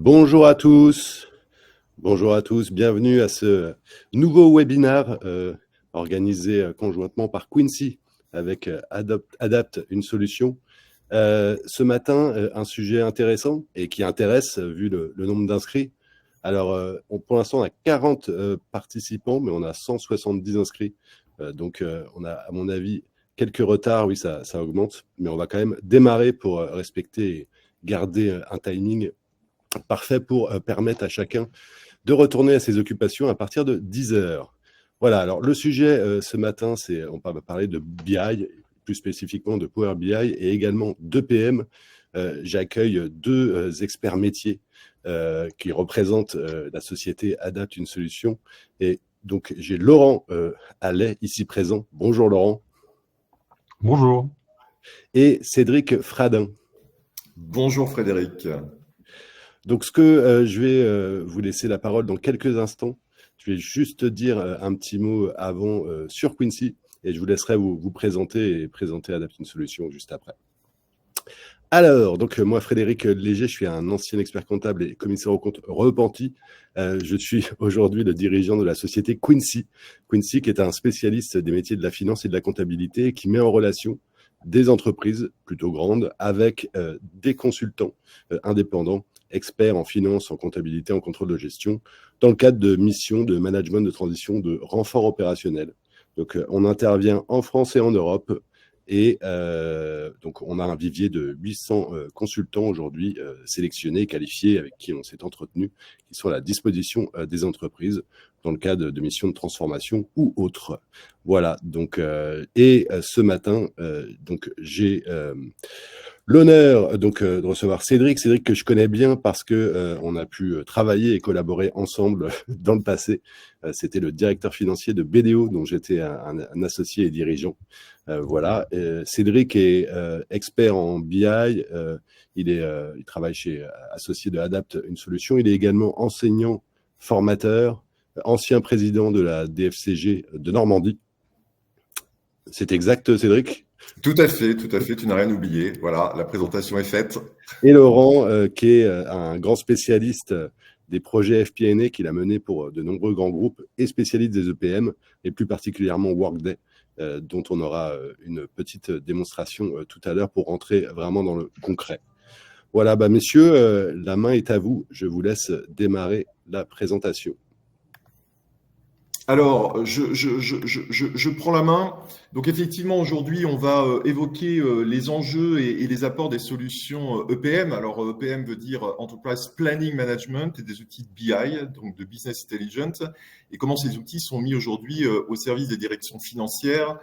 Bonjour à tous, bonjour à tous, bienvenue à ce nouveau webinaire organisé conjointement par Quincy avec Adapt une solution. Ce matin, un sujet intéressant et qui intéresse vu le nombre d'inscrits. Alors, pour l'instant, on a 40 participants, mais on a 170 inscrits. Donc, on a, à mon avis, quelques retards, oui, ça augmente, mais on va quand même démarrer pour respecter et garder un timing parfait pour permettre à chacun de retourner à ses occupations à partir de 10 heures. Voilà, alors le sujet ce matin, on va parler de BI, plus spécifiquement de Power BI et également d'EPM. J'accueille deux experts métiers qui représentent la société Adapt une solution. Et donc, j'ai Laurent Allais ici présent. Bonjour Laurent. Bonjour. Et Cédric Fradin. Bonjour Frédéric. Donc, ce que je vais vous laisser la parole dans quelques instants. Je vais juste dire un petit mot avant sur Quincy et je vous laisserai vous présenter et présenter Adapt une solution juste après. Alors, donc moi, Frédéric Léger, je suis un ancien expert comptable et commissaire aux comptes repenti. Je suis aujourd'hui le dirigeant de la société Quincy. Quincy, qui est un spécialiste des métiers de la finance et de la comptabilité et qui met en relation des entreprises plutôt grandes avec des consultants indépendants, experts en finance, en comptabilité, en contrôle de gestion, dans le cadre de missions de management de transition, de renfort opérationnel. Donc, on intervient en France et en Europe. Et donc, on a un vivier de 800 consultants aujourd'hui sélectionnés, qualifiés, avec qui on s'est entretenu, qui sont à la disposition des entreprises dans le cadre de missions de transformation ou autres. Voilà, donc, ce matin, donc, j'ai l'honneur de recevoir Cédric que je connais bien parce que on a pu travailler et collaborer ensemble dans le passé. C'était le directeur financier de BDO, dont j'étais un associé et dirigeant. Voilà. Cédric est expert en BI. Il travaille chez associé de Adapt une solution. Il est également enseignant, formateur, ancien président de la DFCG de Normandie. C'est exact, Cédric ? Tout à fait, tu n'as rien oublié. Voilà, la présentation est faite. Et Laurent, qui est un grand spécialiste des projets FP&A qu'il a menés pour de nombreux grands groupes et spécialiste des EPM, et plus particulièrement Workday, dont on aura une petite démonstration tout à l'heure pour rentrer vraiment dans le concret. Voilà, messieurs, la main est à vous. Je vous laisse démarrer la présentation. Alors, je prends la main. Donc, effectivement, aujourd'hui, on va évoquer les enjeux et les apports des solutions EPM. Alors, EPM veut dire Enterprise Planning Management et des outils de BI, donc de Business Intelligence, et comment ces outils sont mis aujourd'hui au service des directions financières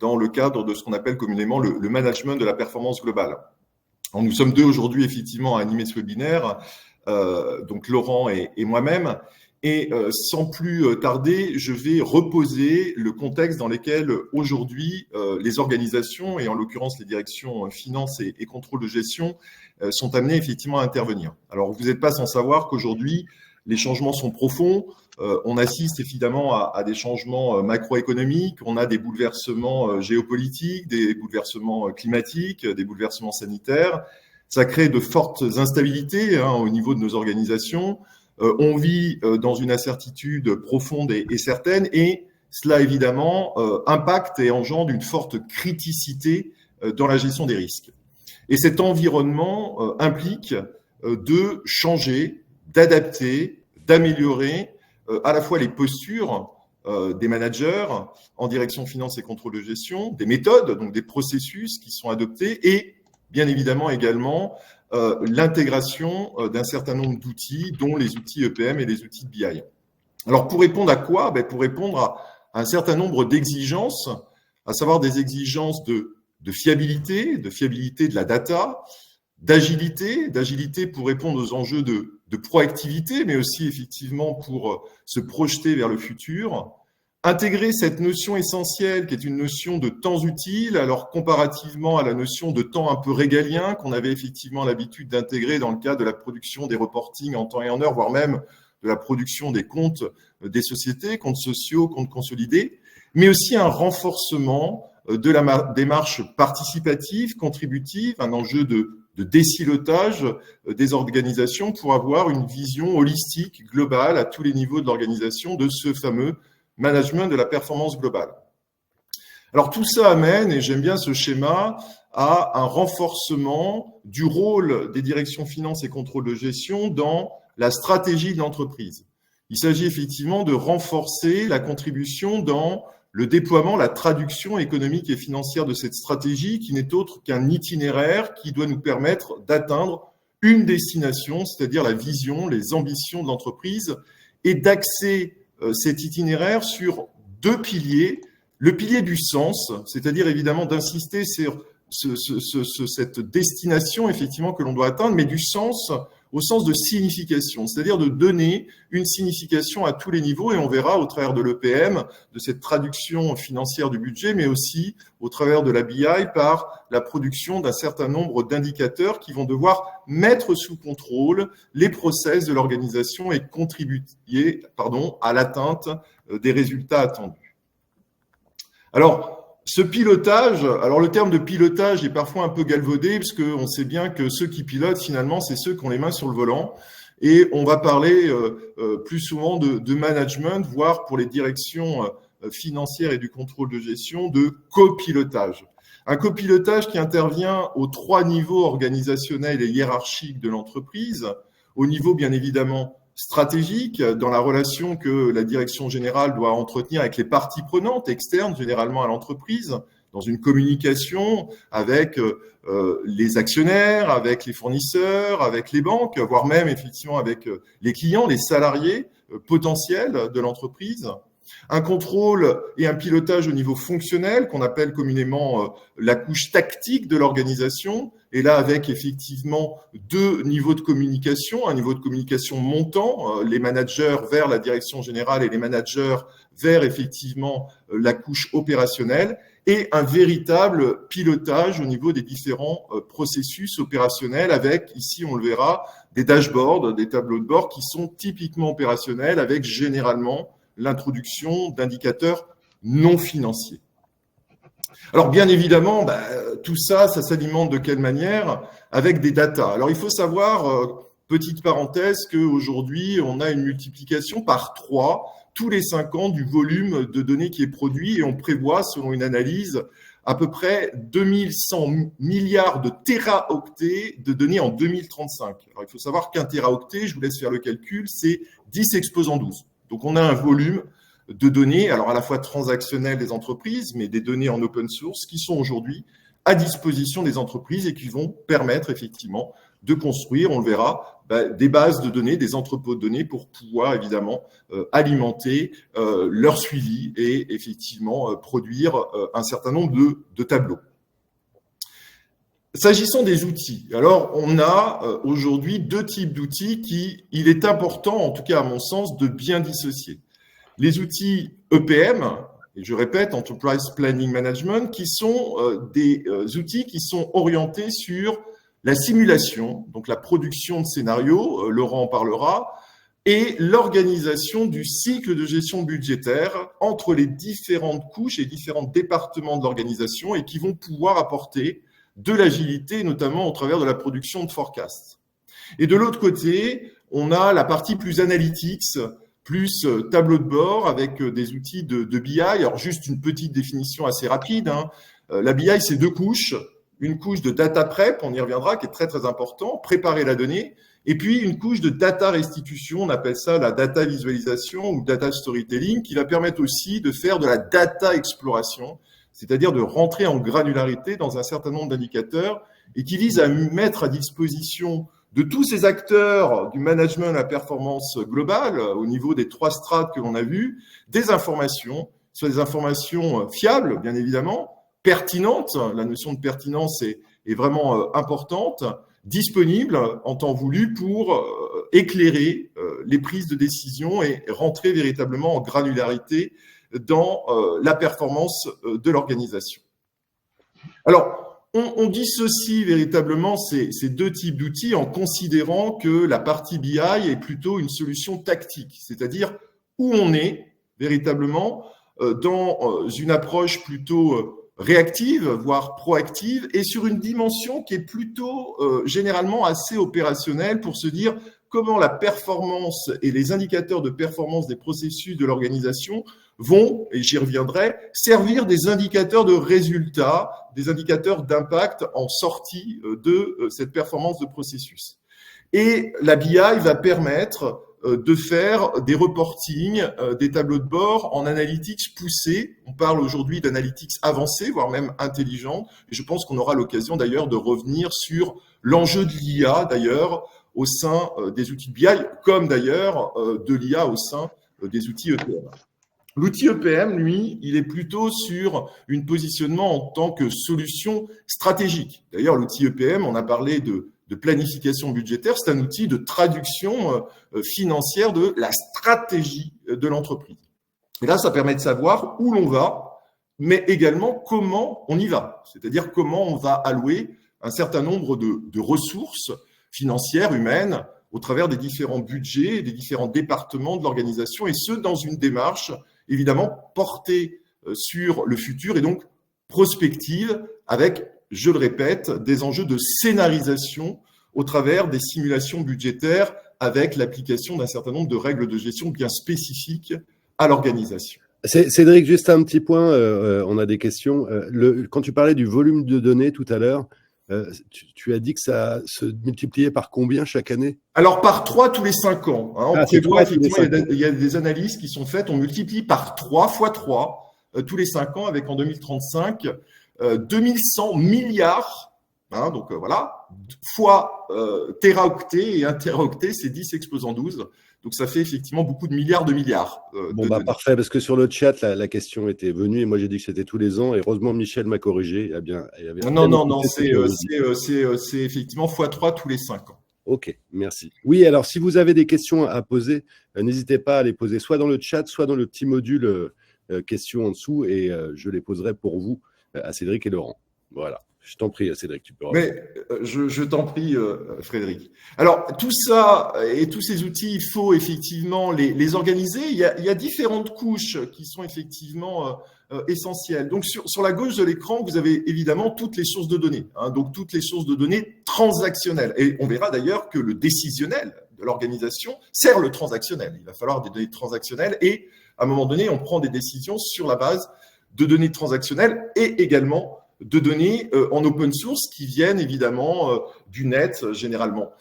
dans le cadre de ce qu'on appelle communément le management de la performance globale. Alors, nous sommes deux aujourd'hui, effectivement, à animer ce webinaire, donc Laurent et moi-même. Et sans plus tarder, je vais reposer le contexte dans lequel aujourd'hui les organisations, et en l'occurrence les directions finance et contrôle de gestion, sont amenées effectivement à intervenir. Alors, vous n'êtes pas sans savoir qu'aujourd'hui, les changements sont profonds. On assiste évidemment à des changements macroéconomiques, on a des bouleversements géopolitiques, des bouleversements climatiques, des bouleversements sanitaires. Ça crée de fortes instabilités au niveau de nos organisations. On vit dans une incertitude profonde et certaine, et cela évidemment impacte et engendre une forte criticité dans la gestion des risques. Et cet environnement implique de changer, d'adapter, d'améliorer à la fois les postures des managers en direction finance et contrôle de gestion, des méthodes, donc des processus qui sont adoptés, et bien évidemment également l'intégration d'un certain nombre d'outils, dont les outils EPM et les outils de BI. Alors, pour répondre à quoi ? Pour répondre à un certain nombre d'exigences, à savoir des exigences de fiabilité de la data, d'agilité pour répondre aux enjeux de proactivité, mais aussi effectivement pour se projeter vers le futur. Intégrer cette notion essentielle qui est une notion de temps utile, alors comparativement à la notion de temps un peu régalien qu'on avait effectivement l'habitude d'intégrer dans le cadre de la production des reportings en temps et en heure, voire même de la production des comptes des sociétés, comptes sociaux, comptes consolidés, mais aussi un renforcement de la démarche participative, contributive, un enjeu de décilotage des organisations pour avoir une vision holistique, globale, à tous les niveaux de l'organisation de ce fameux management de la performance globale. Alors tout ça amène, et j'aime bien ce schéma, à un renforcement du rôle des directions finances et contrôle de gestion dans la stratégie de l'entreprise. Il s'agit effectivement de renforcer la contribution dans le déploiement, la traduction économique et financière de cette stratégie qui n'est autre qu'un itinéraire qui doit nous permettre d'atteindre une destination, c'est-à-dire la vision, les ambitions de l'entreprise, et d'axer cet itinéraire sur deux piliers. Le pilier du sens, c'est-à-dire évidemment d'insister sur cette destination effectivement que l'on doit atteindre, mais du sens au sens de signification, c'est-à-dire de donner une signification à tous les niveaux, et on verra au travers de l'EPM, de cette traduction financière du budget, mais aussi au travers de la BI par la production d'un certain nombre d'indicateurs qui vont devoir mettre sous contrôle les process de l'organisation et contribuer à l'atteinte des résultats attendus. Alors, ce pilotage, alors le terme de pilotage est parfois un peu galvaudé parce qu'on sait bien que ceux qui pilotent finalement, c'est ceux qui ont les mains sur le volant, et on va parler plus souvent de management, voire pour les directions financières et du contrôle de gestion, de copilotage. Un copilotage qui intervient aux trois niveaux organisationnels et hiérarchiques de l'entreprise, au niveau bien évidemment stratégique, dans la relation que la direction générale doit entretenir avec les parties prenantes externes, généralement à l'entreprise, dans une communication avec les actionnaires, avec les fournisseurs, avec les banques, voire même effectivement avec les clients, les salariés potentiels de l'entreprise. Un contrôle et un pilotage au niveau fonctionnel qu'on appelle communément la couche tactique de l'organisation, et là avec effectivement deux niveaux de communication, un niveau de communication montant, les managers vers la direction générale et les managers vers effectivement la couche opérationnelle, et un véritable pilotage au niveau des différents processus opérationnels avec, ici on le verra, des dashboards, des tableaux de bord qui sont typiquement opérationnels avec généralement l'introduction d'indicateurs non financiers. Alors bien évidemment, tout ça s'alimente de quelle manière? Avec des datas. Alors il faut savoir, petite parenthèse, qu'aujourd'hui on a une multiplication par 3 tous les 5 ans du volume de données qui est produit, et on prévoit, selon une analyse, à peu près 2100 milliards de téraoctets de données en 2035. Alors il faut savoir qu'un téraoctet, je vous laisse faire le calcul, c'est 10 exposant 12. Donc, on a un volume de données, alors à la fois transactionnelles des entreprises, mais des données en open source qui sont aujourd'hui à disposition des entreprises et qui vont permettre effectivement de construire, on le verra, des bases de données, des entrepôts de données pour pouvoir évidemment alimenter leur suivi et effectivement produire un certain nombre de tableaux. S'agissant des outils, alors on a aujourd'hui deux types d'outils il est important, en tout cas à mon sens, de bien dissocier. Les outils EPM, et je répète, Enterprise Planning Management, qui sont des outils qui sont orientés sur la simulation, donc la production de scénarios, Laurent en parlera, et l'organisation du cycle de gestion budgétaire entre les différentes couches et différents départements de l'organisation, et qui vont pouvoir apporter de l'agilité, notamment au travers de la production de forecasts. Et de l'autre côté, on a la partie plus analytics, plus tableau de bord avec des outils de BI. Alors, juste une petite définition assez rapide. La BI, c'est deux couches. Une couche de data prep, on y reviendra, qui est très, très important, préparer la donnée. Et puis, une couche de data restitution, on appelle ça la data visualisation ou data storytelling, qui va permettre aussi de faire de la data exploration, c'est-à-dire de rentrer en granularité dans un certain nombre d'indicateurs et qui vise à mettre à disposition de tous ces acteurs du management à la performance globale, au niveau des 3 strates que l'on a vues, des informations, soit des informations fiables, bien évidemment, pertinentes, la notion de pertinence est vraiment importante, disponibles en temps voulu pour éclairer les prises de décision et rentrer véritablement en granularité dans la performance de l'organisation. Alors, on dissocie véritablement ces deux types d'outils en considérant que la partie BI est plutôt une solution tactique, c'est-à-dire où on est véritablement dans une approche plutôt réactive, voire proactive, et sur une dimension qui est plutôt généralement assez opérationnelle pour se dire comment la performance et les indicateurs de performance des processus de l'organisation vont, et j'y reviendrai, servir des indicateurs de résultats, des indicateurs d'impact en sortie de cette performance de processus. Et la BI va permettre de faire des reportings, des tableaux de bord en analytics poussés. On parle aujourd'hui d'analytics avancés, voire même intelligents. Et je pense qu'on aura l'occasion d'ailleurs de revenir sur l'enjeu de l'IA d'ailleurs au sein des outils de BI, comme d'ailleurs de l'IA au sein des outils EPM. L'outil EPM, lui, il est plutôt sur un positionnement en tant que solution stratégique. D'ailleurs, l'outil EPM, on a parlé de planification budgétaire, c'est un outil de traduction financière de la stratégie de l'entreprise. Et là, ça permet de savoir où l'on va, mais également comment on y va, c'est-à-dire comment on va allouer un certain nombre de ressources financières, humaines, au travers des différents budgets, des différents départements de l'organisation, et ce, dans une démarche, évidemment, portée sur le futur et donc prospective, avec, je le répète, des enjeux de scénarisation au travers des simulations budgétaires avec l'application d'un certain nombre de règles de gestion bien spécifiques à l'organisation. Cédric, juste un petit point, on a des questions. Quand tu parlais du volume de données tout à l'heure, tu as dit que ça se multipliait par combien chaque année? Alors, par 3 tous les 5 ans. Hein, on prévoit, effectivement, il y a des analyses qui sont faites, on multiplie par 3 fois 3 tous les 5 ans, avec en 2035 2100 milliards, hein, donc voilà, fois téraoctets, et un téraoctet, c'est 10 exposant 12. Donc, ça fait effectivement beaucoup de milliards. Parfait, parce que sur le chat, la question était venue et moi j'ai dit que c'était tous les ans. Et heureusement, Michel m'a corrigé. Non, c'est effectivement x3 tous les 5 ans. Ok, merci. Oui, alors si vous avez des questions à poser, n'hésitez pas à les poser soit dans le chat, soit dans le petit module questions en dessous et je les poserai pour vous à Cédric et Laurent. Voilà. Je t'en prie, Cédric, tu peux revenir. Mais je t'en prie, Frédéric. Alors, tout ça et tous ces outils, il faut effectivement les organiser. Il y a différentes couches qui sont effectivement essentielles. Donc, sur la gauche de l'écran, vous avez évidemment toutes les sources de données, hein, donc toutes les sources de données transactionnelles. Et on verra d'ailleurs que le décisionnel de l'organisation sert le transactionnel. Il va falloir des données transactionnelles et, à un moment donné, on prend des décisions sur la base de données transactionnelles et également de données en open source qui viennent évidemment du net généralement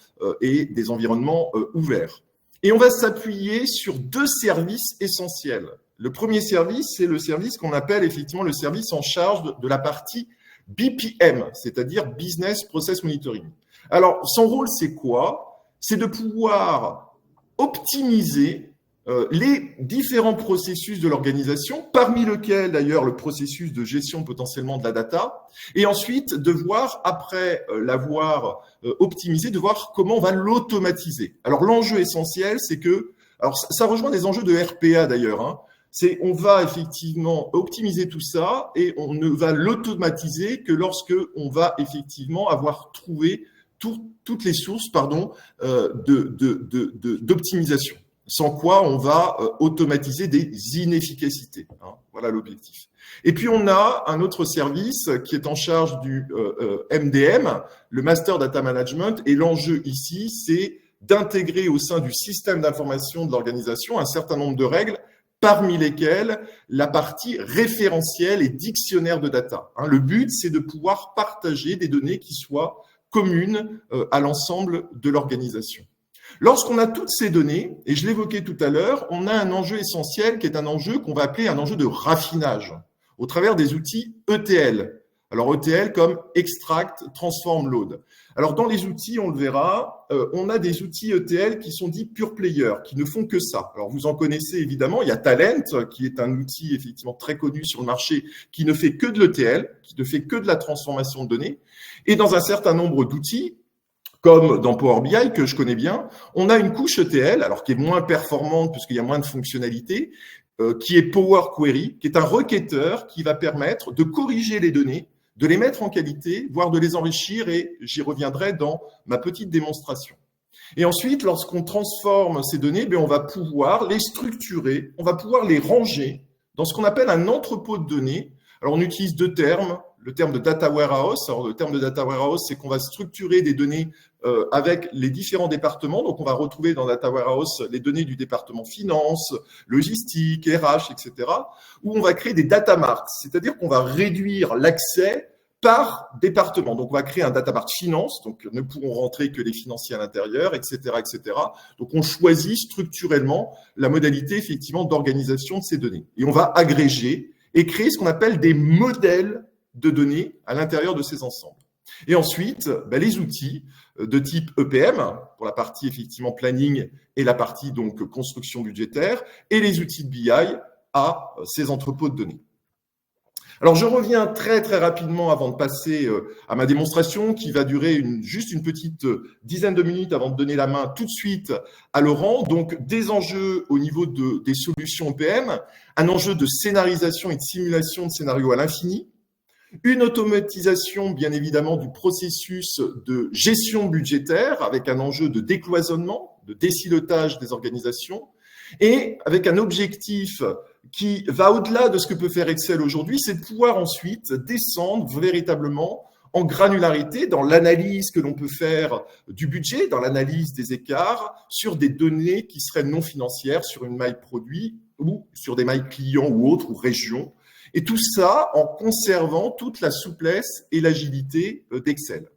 et des environnements ouverts. Et on va s'appuyer sur 2 services essentiels. Le premier service, c'est le service qu'on appelle effectivement le service en charge de la partie BPM, c'est-à-dire Business Process Monitoring. Alors, son rôle, c'est quoi? C'est de pouvoir optimiser les différents processus de l'organisation, parmi lesquels d'ailleurs le processus de gestion potentiellement de la data, et ensuite de voir, après l'avoir optimisé, de voir comment on va l'automatiser. Alors l'enjeu essentiel, c'est que, alors ça rejoint des enjeux de RPA d'ailleurs, hein, c'est on va effectivement optimiser tout ça et on ne va l'automatiser que lorsque on va effectivement avoir trouvé toutes les sources d'optimisation. Sans quoi on va automatiser des inefficacités. Hein, voilà l'objectif. Et puis, on a un autre service qui est en charge du MDM, le Master Data Management. Et l'enjeu ici, c'est d'intégrer au sein du système d'information de l'organisation un certain nombre de règles, parmi lesquelles la partie référentielle et dictionnaire de data. Hein, le but, c'est de pouvoir partager des données qui soient communes à l'ensemble de l'organisation. Lorsqu'on a toutes ces données, et je l'évoquais tout à l'heure, on a un enjeu essentiel qui est un enjeu qu'on va appeler un enjeu de raffinage au travers des outils ETL. Alors ETL comme Extract, Transform, Load. Alors dans les outils, on le verra, on a des outils ETL qui sont dits pure player, qui ne font que ça. Alors vous en connaissez évidemment, il y a Talent, qui est un outil effectivement très connu sur le marché, qui ne fait que de l'ETL, qui ne fait que de la transformation de données. Et dans un certain nombre d'outils, comme dans Power BI, que je connais bien, on a une couche ETL, alors qui est moins performante puisqu'il y a moins de fonctionnalités, qui est Power Query, qui est un requêteur qui va permettre de corriger les données, de les mettre en qualité, voire de les enrichir, et j'y reviendrai dans ma petite démonstration. Et ensuite, lorsqu'on transforme ces données, on va pouvoir les structurer, on va pouvoir les ranger dans ce qu'on appelle un entrepôt de données, Alors, on utilise deux termes. Le terme de data warehouse. Alors, le terme de data warehouse, c'est qu'on va structurer des données avec les différents départements. Donc, on va retrouver dans data warehouse les données du département finance, logistique, RH, etc. Où on va créer des data marts, c'est-à-dire qu'on va réduire l'accès par département. Donc, on va créer un data mart finance, donc ne pourront rentrer que les financiers à l'intérieur, etc., etc. Donc, on choisit structurellement la modalité, effectivement, d'organisation de ces données. Et on va agréger et créer ce qu'on appelle des modèles de données à l'intérieur de ces ensembles. Et ensuite, les outils de type EPM, pour la partie, effectivement, planning et la partie, donc, construction budgétaire, et les outils de BI à ces entrepôts de données. Alors, je reviens très, très rapidement avant de passer à ma démonstration qui va durer juste une petite dizaine de minutes avant de donner la main tout de suite à Laurent. Donc, des enjeux au niveau des solutions EPM, un enjeu de scénarisation et de simulation de scénarios à l'infini, une automatisation, bien évidemment, du processus de gestion budgétaire avec un enjeu de décloisonnement, de désilotage des organisations et avec un objectif qui va au-delà de ce que peut faire Excel aujourd'hui, c'est de pouvoir ensuite descendre véritablement en granularité dans l'analyse que l'on peut faire du budget, dans l'analyse des écarts, sur des données qui seraient non financières, sur une maille produit ou sur des mailles clients ou autres, ou régions. Et tout ça en conservant toute la souplesse et l'agilité d'Excel.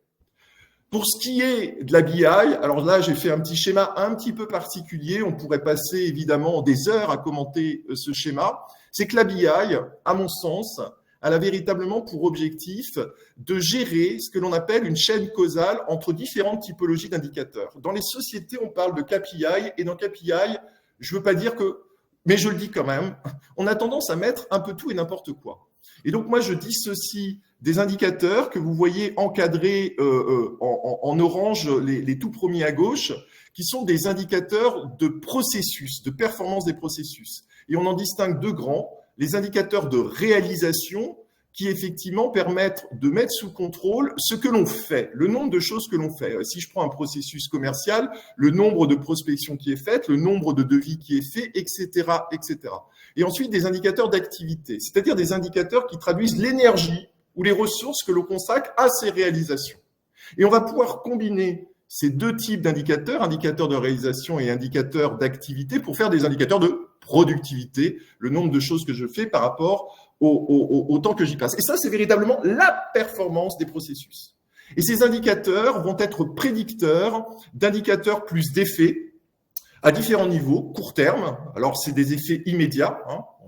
Pour ce qui est de la BI, alors là, j'ai fait un petit schéma un petit peu particulier. On pourrait passer évidemment des heures à commenter ce schéma. C'est que la BI, à mon sens, elle a véritablement pour objectif de gérer ce que l'on appelle une chaîne causale entre différentes typologies d'indicateurs. Dans les sociétés, on parle de KPI et dans KPI, je ne veux pas dire que, mais je le dis quand même, on a tendance à mettre un peu tout et n'importe quoi. Et donc, moi, je dissocie des indicateurs que vous voyez encadrés en orange, les tout premiers à gauche, qui sont des indicateurs de processus, de performance des processus. Et on en distingue deux grands, les indicateurs de réalisation qui effectivement permettent de mettre sous contrôle ce que l'on fait, le nombre de choses que l'on fait. Si je prends un processus commercial, le nombre de prospections qui est faite, le nombre de devis qui est fait, etc., etc. Et ensuite, des indicateurs d'activité, c'est-à-dire des indicateurs qui traduisent l'énergie ou les ressources que l'on consacre à ces réalisations. Et on va pouvoir combiner ces deux types d'indicateurs, indicateurs de réalisation et indicateurs d'activité, pour faire des indicateurs de productivité, le nombre de choses que je fais par rapport au temps que j'y passe. Et ça, c'est véritablement la performance des processus. Et ces indicateurs vont être prédicteurs d'indicateurs plus d'effets à différents niveaux, court terme. Alors, c'est des effets immédiats,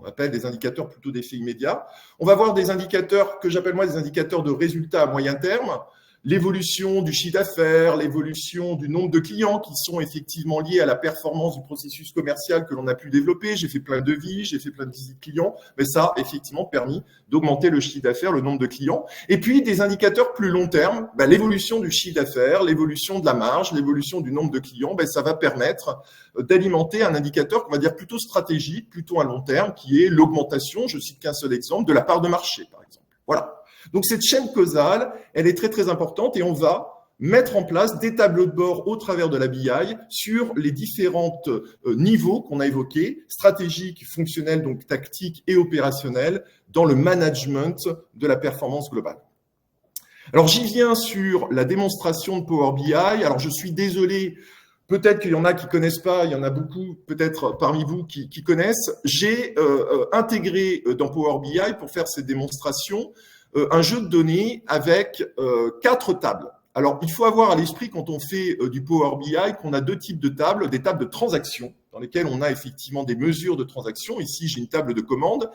on appelle des indicateurs plutôt d'effets immédiats. On va voir des indicateurs que j'appelle moi des indicateurs de résultats à moyen terme, l'évolution du chiffre d'affaires, l'évolution du nombre de clients qui sont effectivement liés à la performance du processus commercial que l'on a pu développer. J'ai fait plein de devis, j'ai fait plein de visites clients, mais ça a effectivement permis d'augmenter le chiffre d'affaires, le nombre de clients. Et puis, des indicateurs plus long terme, l'évolution du chiffre d'affaires, l'évolution de la marge, l'évolution du nombre de clients, ça va permettre d'alimenter un indicateur qu'on va dire plutôt stratégique, plutôt à long terme, qui est l'augmentation, je cite qu'un seul exemple, de la part de marché, par exemple. Voilà. Donc, cette chaîne causale, elle est très, très importante et on va mettre en place des tableaux de bord au travers de la BI sur les différents niveaux qu'on a évoqués, stratégiques, fonctionnels, donc tactiques et opérationnels, dans le management de la performance globale. Alors, j'y viens sur la démonstration de Power BI. Alors, je suis désolé, peut-être qu'il y en a qui connaissent pas, il y en a beaucoup peut-être parmi vous qui connaissent. J'ai intégré dans Power BI pour faire cette démonstration un jeu de données avec 4 tables. Alors, il faut avoir à l'esprit quand on fait du Power BI qu'on a deux types de tables, des tables de transactions dans lesquelles on a effectivement des mesures de transactions. Ici, j'ai une table de commande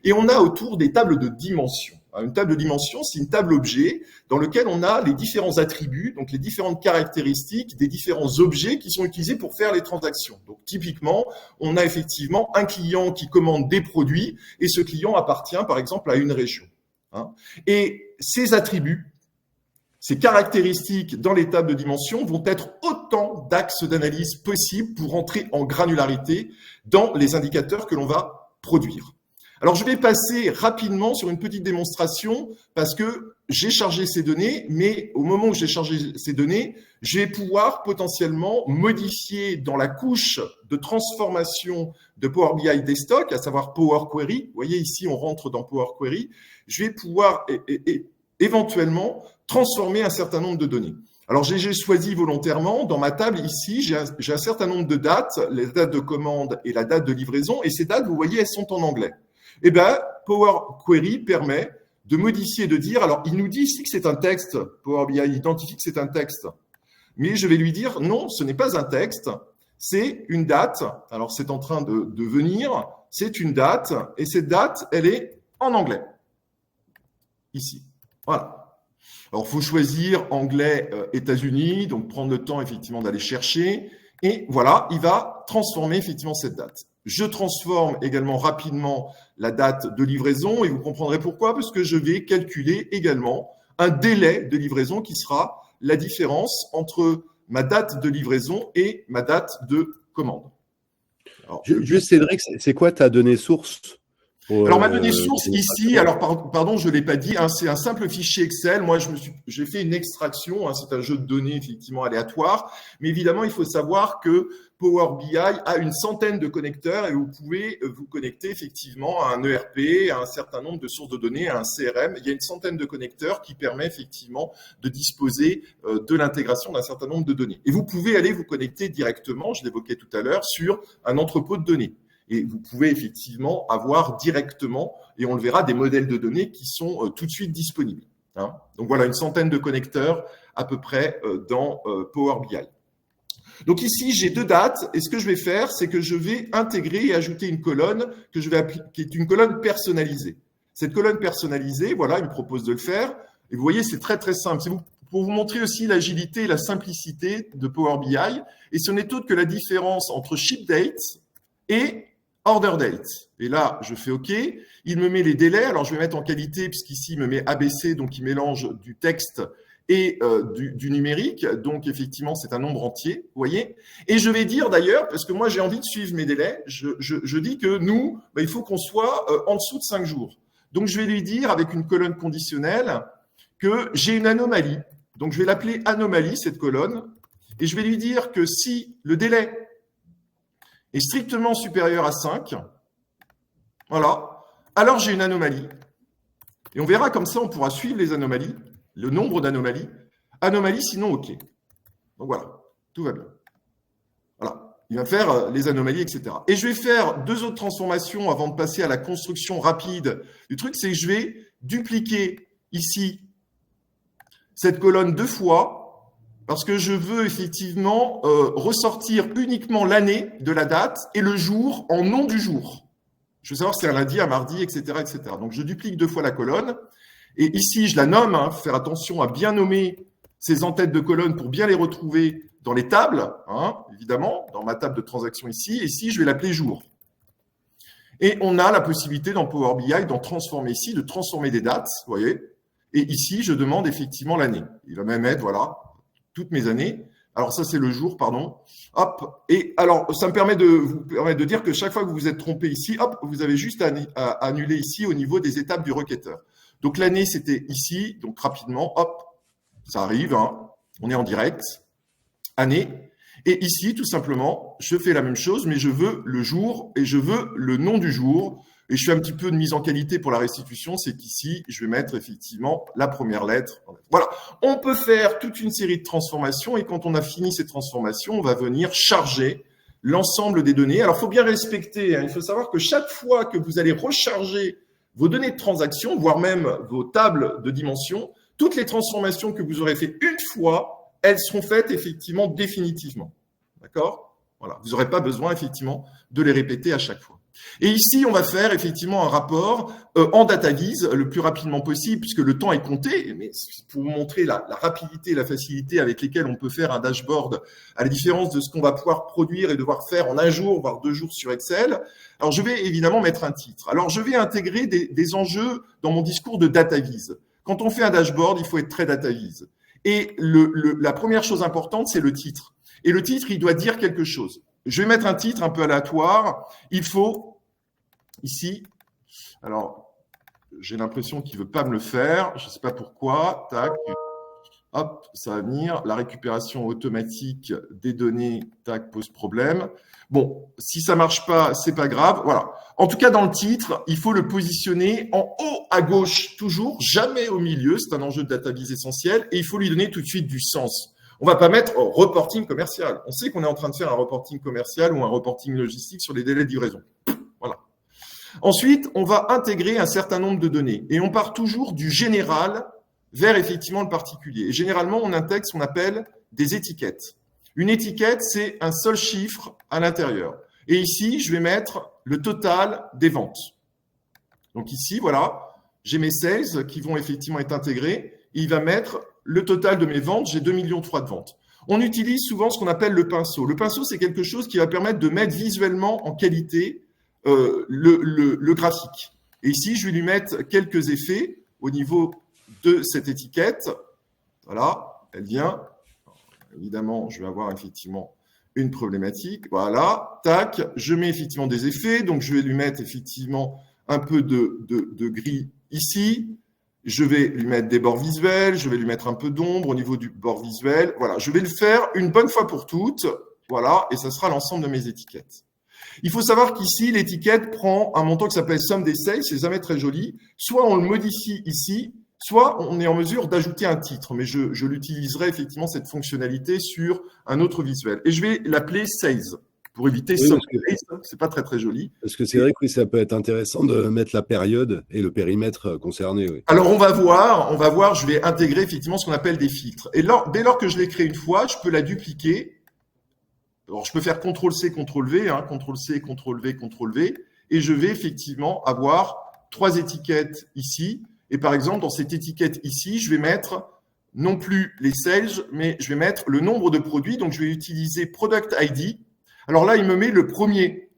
et on a autour des tables de dimensions. Une table de dimension, c'est une table objet dans laquelle on a les différents attributs, donc les différentes caractéristiques des différents objets qui sont utilisés pour faire les transactions. Donc, typiquement, on a effectivement un client qui commande des produits et ce client appartient, par exemple, à une région. Et ces attributs, ces caractéristiques dans les tables de dimension vont être autant d'axes d'analyse possibles pour entrer en granularité dans les indicateurs que l'on va produire. Alors, je vais passer rapidement sur une petite démonstration parce que j'ai chargé ces données, mais au moment où j'ai chargé ces données, je vais pouvoir potentiellement modifier dans la couche de transformation de Power BI des stocks, à savoir Power Query. Vous voyez ici, on rentre dans Power Query. Je vais pouvoir éventuellement transformer un certain nombre de données. Alors, j'ai choisi volontairement, dans ma table ici, j'ai un certain nombre de dates, les dates de commande et la date de livraison, et ces dates, vous voyez, elles sont en anglais. Eh bien, Power Query permet de modifier, de dire, alors il nous dit ici que c'est un texte, Power BI identifie que c'est un texte, mais je vais lui dire, non, ce n'est pas un texte, c'est une date, alors c'est en train de venir, c'est une date, et cette date, elle est en anglais, ici, voilà. Alors, il faut choisir anglais États-Unis, donc prendre le temps effectivement d'aller chercher. Et voilà, il va transformer effectivement cette date. Je transforme également rapidement la date de livraison et vous comprendrez pourquoi, parce que je vais calculer également un délai de livraison qui sera la différence entre ma date de livraison et ma date de commande. Alors, juste Cédric, c'est quoi ta donnée source? Alors, ma donnée source ici, alors pardon, je ne l'ai pas dit, hein, c'est un simple fichier Excel. Moi, j'ai fait une extraction, hein, c'est un jeu de données effectivement aléatoire. Mais évidemment, il faut savoir que Power BI a une centaine de connecteurs et vous pouvez vous connecter effectivement à un ERP, à un certain nombre de sources de données, à un CRM. Il y a une centaine de connecteurs qui permet effectivement de disposer de l'intégration d'un certain nombre de données. Et vous pouvez aller vous connecter directement, je l'évoquais tout à l'heure, sur un entrepôt de données. Et vous pouvez effectivement avoir directement, et on le verra, des modèles de données qui sont tout de suite disponibles. Hein. Donc voilà, une centaine de connecteurs à peu près dans Power BI. Donc ici, j'ai deux dates, et ce que je vais faire, c'est que je vais intégrer et ajouter une colonne que je vais appliquer, qui est une colonne personnalisée. Cette colonne personnalisée, voilà, il me propose de le faire. Et vous voyez, c'est très très simple. C'est pour vous montrer aussi l'agilité et la simplicité de Power BI. Et ce n'est autre que la différence entre ship date et order date. Et là, je fais OK. Il me met les délais. Alors, je vais mettre en qualité, puisqu'ici, il me met ABC, donc il mélange du texte et du numérique. Donc, effectivement, c'est un nombre entier, vous voyez. Et je vais dire d'ailleurs, parce que moi, j'ai envie de suivre mes délais, je dis que nous, il faut qu'on soit en dessous de 5 jours. Donc, je vais lui dire, avec une colonne conditionnelle, que j'ai une anomalie. Donc, je vais l'appeler anomalie, cette colonne. Et je vais lui dire que si le délai est strictement supérieur à 5, voilà, alors j'ai une anomalie. Et on verra comme ça, on pourra suivre les anomalies, le nombre d'anomalies. Anomalie, sinon OK. Donc voilà, tout va bien. Voilà, il va faire les anomalies, etc. Et je vais faire deux autres transformations avant de passer à la construction rapide du truc, c'est que je vais dupliquer ici cette colonne deux fois, parce que je veux effectivement ressortir uniquement l'année de la date et le jour en nom du jour. Je veux savoir si c'est un lundi, un mardi, etc., etc. Donc, je duplique deux fois la colonne. Et ici, je la nomme. Hein, faire attention à bien nommer ces en-têtes de colonne pour bien les retrouver dans les tables, hein, évidemment, dans ma table de transaction ici. Et ici, je vais l'appeler jour. Et on a la possibilité dans Power BI d'en transformer ici, de transformer des dates, vous voyez. Et ici, je demande effectivement l'année. Il va même être, voilà, toutes mes années. Alors ça, c'est le jour, pardon. Hop. Et alors, ça me permet de dire que chaque fois que vous vous êtes trompé ici, hop, vous avez juste à annuler ici au niveau des étapes du requêteur. Donc l'année, c'était ici. Donc rapidement, hop, ça arrive. Hein. On est en direct. Année. Et ici, tout simplement, je fais la même chose, mais je veux le jour et je veux le nom du jour. Et je fais un petit peu de mise en qualité pour la restitution, c'est qu'ici, je vais mettre effectivement la première lettre. Voilà, on peut faire toute une série de transformations et quand on a fini ces transformations, on va venir charger l'ensemble des données. Alors, il faut bien respecter, hein, il faut savoir que chaque fois que vous allez recharger vos données de transaction, voire même vos tables de dimension, toutes les transformations que vous aurez fait une fois, elles seront faites effectivement définitivement. D'accord ? Voilà, vous n'aurez pas besoin effectivement de les répéter à chaque fois. Et ici, on va faire effectivement un rapport en DataVis le plus rapidement possible, puisque le temps est compté, mais pour vous montrer la rapidité et la facilité avec lesquelles on peut faire un dashboard, à la différence de ce qu'on va pouvoir produire et devoir faire en un jour, voire 2 jours sur Excel. Alors, je vais évidemment mettre un titre. Alors, je vais intégrer des enjeux dans mon discours de DataVis. Quand on fait un dashboard, il faut être très DataVis. Et la première chose importante, c'est le titre. Et le titre, il doit dire quelque chose. Je vais mettre un titre un peu aléatoire. Il faut, ici, Alors, j'ai l'impression qu'il ne veut pas me le faire. Je ne sais pas pourquoi. Tac. Hop, ça va venir. La récupération automatique des données, tac, pose problème. Bon, si ça marche pas, c'est pas grave. Voilà. En tout cas, dans le titre, il faut le positionner en haut à gauche, toujours, jamais au milieu. C'est un enjeu de database essentiel et il faut lui donner tout de suite du sens. On va pas mettre reporting commercial. On sait qu'on est en train de faire un reporting commercial ou un reporting logistique sur les délais de livraison. Voilà. Ensuite, on va intégrer un certain nombre de données et on part toujours du général vers effectivement le particulier. Et généralement, on intègre ce qu'on appelle des étiquettes. Une étiquette, c'est un seul chiffre à l'intérieur. Et ici, je vais mettre le total des ventes. Donc ici, voilà, j'ai mes sales qui vont effectivement être intégrés. Et il va mettre le total de mes ventes. J'ai 2,3 millions de ventes. On utilise souvent ce qu'on appelle le pinceau. Le pinceau, c'est quelque chose qui va permettre de mettre visuellement en qualité le graphique. Et ici, je vais lui mettre quelques effets au niveau de cette étiquette. Voilà, elle vient. Évidemment, je vais avoir effectivement une problématique. Voilà, tac, je mets effectivement des effets. Donc, je vais lui mettre effectivement un peu de gris ici. Je vais lui mettre des bords visuels. Je vais lui mettre un peu d'ombre au niveau du bord visuel. Voilà, je vais le faire une bonne fois pour toutes. Voilà, et ça sera l'ensemble de mes étiquettes. Il faut savoir qu'ici, l'étiquette prend un montant qui s'appelle somme des sales. C'est jamais très joli. Soit on le modifie ici, soit on est en mesure d'ajouter un titre, mais je l'utiliserai effectivement cette fonctionnalité sur un autre visuel. Et je vais l'appeler sales pour éviter sales, c'est pas très très joli. Parce que c'est vrai que oui, ça peut être intéressant de mettre la période et le périmètre concerné. Oui. Alors on va voir, je vais intégrer effectivement ce qu'on appelle des filtres. Et dès lors que je l'ai créé une fois, je peux la dupliquer. Alors je peux faire CTRL-C, CTRL-V, CTRL-C, CTRL-V, CTRL-V, et je vais effectivement avoir 3 étiquettes ici. Et par exemple, dans cette étiquette ici, je vais mettre non plus les sales, mais je vais mettre le nombre de produits. Donc, je vais utiliser Product ID. Alors là, il me met le premier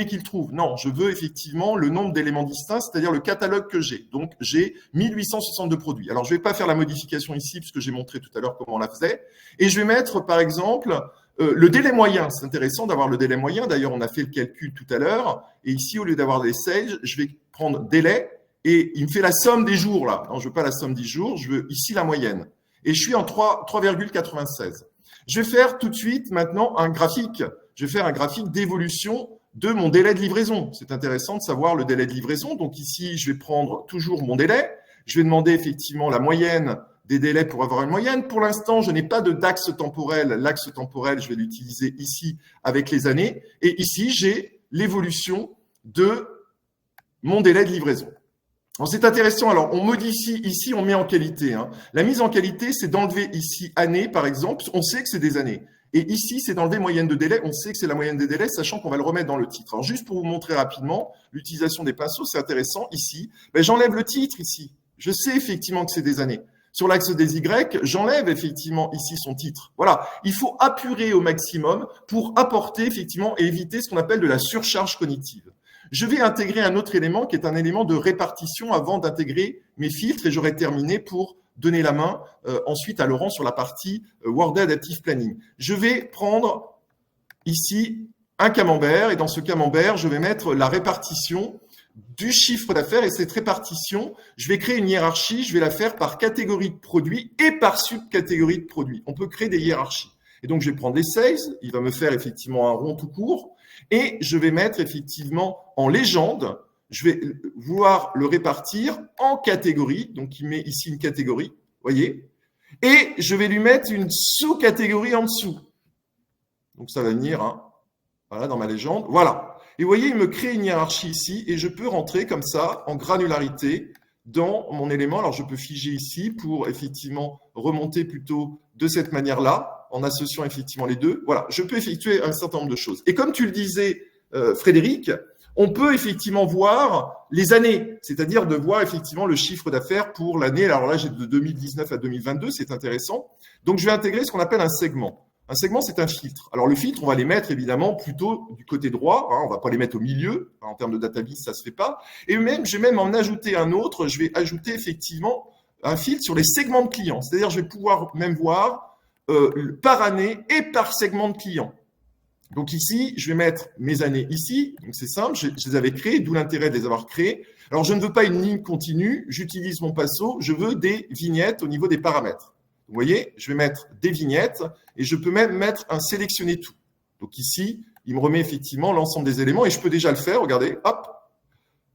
qu'il trouve. Non, je veux effectivement le nombre d'éléments distincts, c'est-à-dire le catalogue que j'ai. Donc, j'ai 1862 produits. Alors, je ne vais pas faire la modification ici, puisque j'ai montré tout à l'heure comment on la faisait. Et je vais mettre, par exemple, le délai moyen. C'est intéressant d'avoir le délai moyen. D'ailleurs, on a fait le calcul tout à l'heure. Et ici, au lieu d'avoir des sales, je vais prendre délai. Et il me fait la somme des jours, là. Non, je ne veux pas la somme des jours, je veux ici la moyenne. Et je suis en 3,96. Je vais faire tout de suite maintenant un graphique. Je vais faire un graphique d'évolution de mon délai de livraison. C'est intéressant de savoir le délai de livraison. Donc ici, je vais prendre toujours mon délai. Je vais demander effectivement la moyenne des délais pour avoir une moyenne. Pour l'instant, je n'ai pas d'axe temporel. L'axe temporel, je vais l'utiliser ici avec les années. Et ici, j'ai l'évolution de mon délai de livraison. C'est intéressant. Alors, on modifie ici, on met en qualité. La mise en qualité, c'est d'enlever ici année, par exemple. On sait que c'est des années. Et ici, c'est d'enlever moyenne de délai. On sait que c'est la moyenne des délais, sachant qu'on va le remettre dans le titre. Alors, juste pour vous montrer rapidement, l'utilisation des pinceaux, c'est intéressant. Ici, j'enlève le titre ici. Je sais effectivement que c'est des années. Sur l'axe des Y, j'enlève effectivement ici son titre. Voilà. Il faut apurer au maximum pour apporter effectivement et éviter ce qu'on appelle de la surcharge cognitive. Je vais intégrer un autre élément qui est un élément de répartition avant d'intégrer mes filtres et j'aurai terminé pour donner la main ensuite à Laurent sur la partie Workday Adaptive Planning. Je vais prendre ici un camembert et dans ce camembert, je vais mettre la répartition du chiffre d'affaires et cette répartition, je vais créer une hiérarchie, je vais la faire par catégorie de produits et par subcatégorie de produits. On peut créer des hiérarchies. Et donc, je vais prendre les sales, il va me faire effectivement un rond tout court. Et je vais mettre effectivement en légende, je vais vouloir le répartir en catégories. Donc, il met ici une catégorie, voyez. Et je vais lui mettre une sous-catégorie en dessous. Donc, ça va venir, voilà, dans ma légende. Voilà. Et vous voyez, il me crée une hiérarchie ici et je peux rentrer comme ça en granularité dans mon élément. Alors, je peux figer ici pour effectivement remonter plutôt de cette manière-là, en associant effectivement les deux. Voilà, je peux effectuer un certain nombre de choses. Et comme tu le disais, Frédéric, on peut effectivement voir les années, c'est-à-dire de voir effectivement le chiffre d'affaires pour l'année. Alors là, j'ai de 2019 à 2022, c'est intéressant. Donc, je vais intégrer ce qu'on appelle un segment. Un segment, c'est un filtre. Alors, le filtre, on va les mettre évidemment plutôt du côté droit. On ne va pas les mettre au milieu. En termes de database, ça ne se fait pas. Et même, je vais même en ajouter un autre. Je vais ajouter effectivement un filtre sur les segments de clients. C'est-à-dire, je vais pouvoir même voir par année et par segment de clients. Donc ici, je vais mettre mes années ici. Donc c'est simple, je les avais créées, d'où l'intérêt de les avoir créées. Alors je ne veux pas une ligne continue, j'utilise mon pinceau, je veux des vignettes au niveau des paramètres. Vous voyez, je vais mettre des vignettes et je peux même mettre un sélectionner tout. Donc ici, il me remet effectivement l'ensemble des éléments et je peux déjà le faire. Regardez, hop.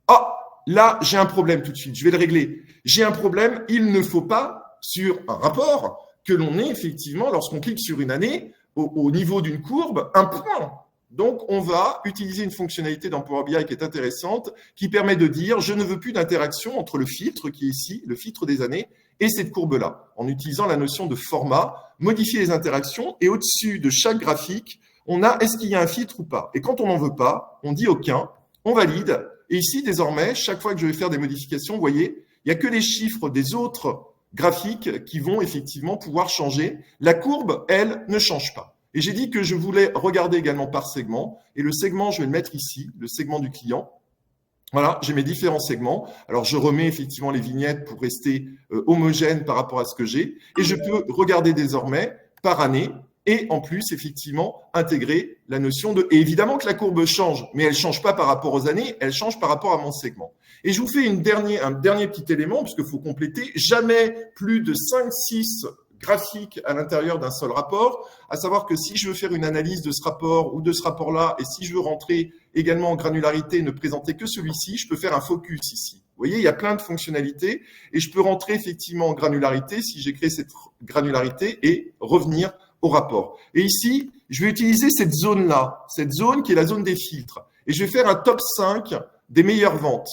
Ah, là, j'ai un problème tout de suite. Je vais le régler. J'ai un problème. Il ne faut pas, sur un rapport, que l'on ait effectivement, lorsqu'on clique sur une année, au niveau d'une courbe, un point. Donc, on va utiliser une fonctionnalité dans Power BI qui est intéressante, qui permet de dire, je ne veux plus d'interaction entre le filtre qui est ici, le filtre des années, et cette courbe-là, en utilisant la notion de format, modifier les interactions, et au-dessus de chaque graphique, on a, est-ce qu'il y a un filtre ou pas? Et quand on n'en veut pas, on dit aucun, on valide. Et ici, désormais, chaque fois que je vais faire des modifications, vous voyez, il n'y a que les chiffres des autres graphiques qui vont effectivement pouvoir changer. La courbe, elle, ne change pas. Et j'ai dit que je voulais regarder également par segment. Et le segment, je vais le mettre ici, le segment du client. Voilà, j'ai mes différents segments. Alors, je remets effectivement les vignettes pour rester homogène par rapport à ce que j'ai. Et je peux regarder désormais par année et en plus, effectivement, intégrer la notion de… Et évidemment que la courbe change, mais elle ne change pas par rapport aux années, elle change par rapport à mon segment. Et je vous fais un dernier petit élément, puisqu'il faut compléter. Jamais plus de 5-6 graphiques à l'intérieur d'un seul rapport, à savoir que si je veux faire une analyse de ce rapport ou de ce rapport-là, et si je veux rentrer également en granularité et ne présenter que celui-ci, je peux faire un focus ici. Vous voyez, il y a plein de fonctionnalités et je peux rentrer effectivement en granularité si j'ai créé cette granularité et revenir au rapport. Et ici, je vais utiliser cette zone-là, cette zone qui est la zone des filtres. Et je vais faire un top 5 des meilleures ventes.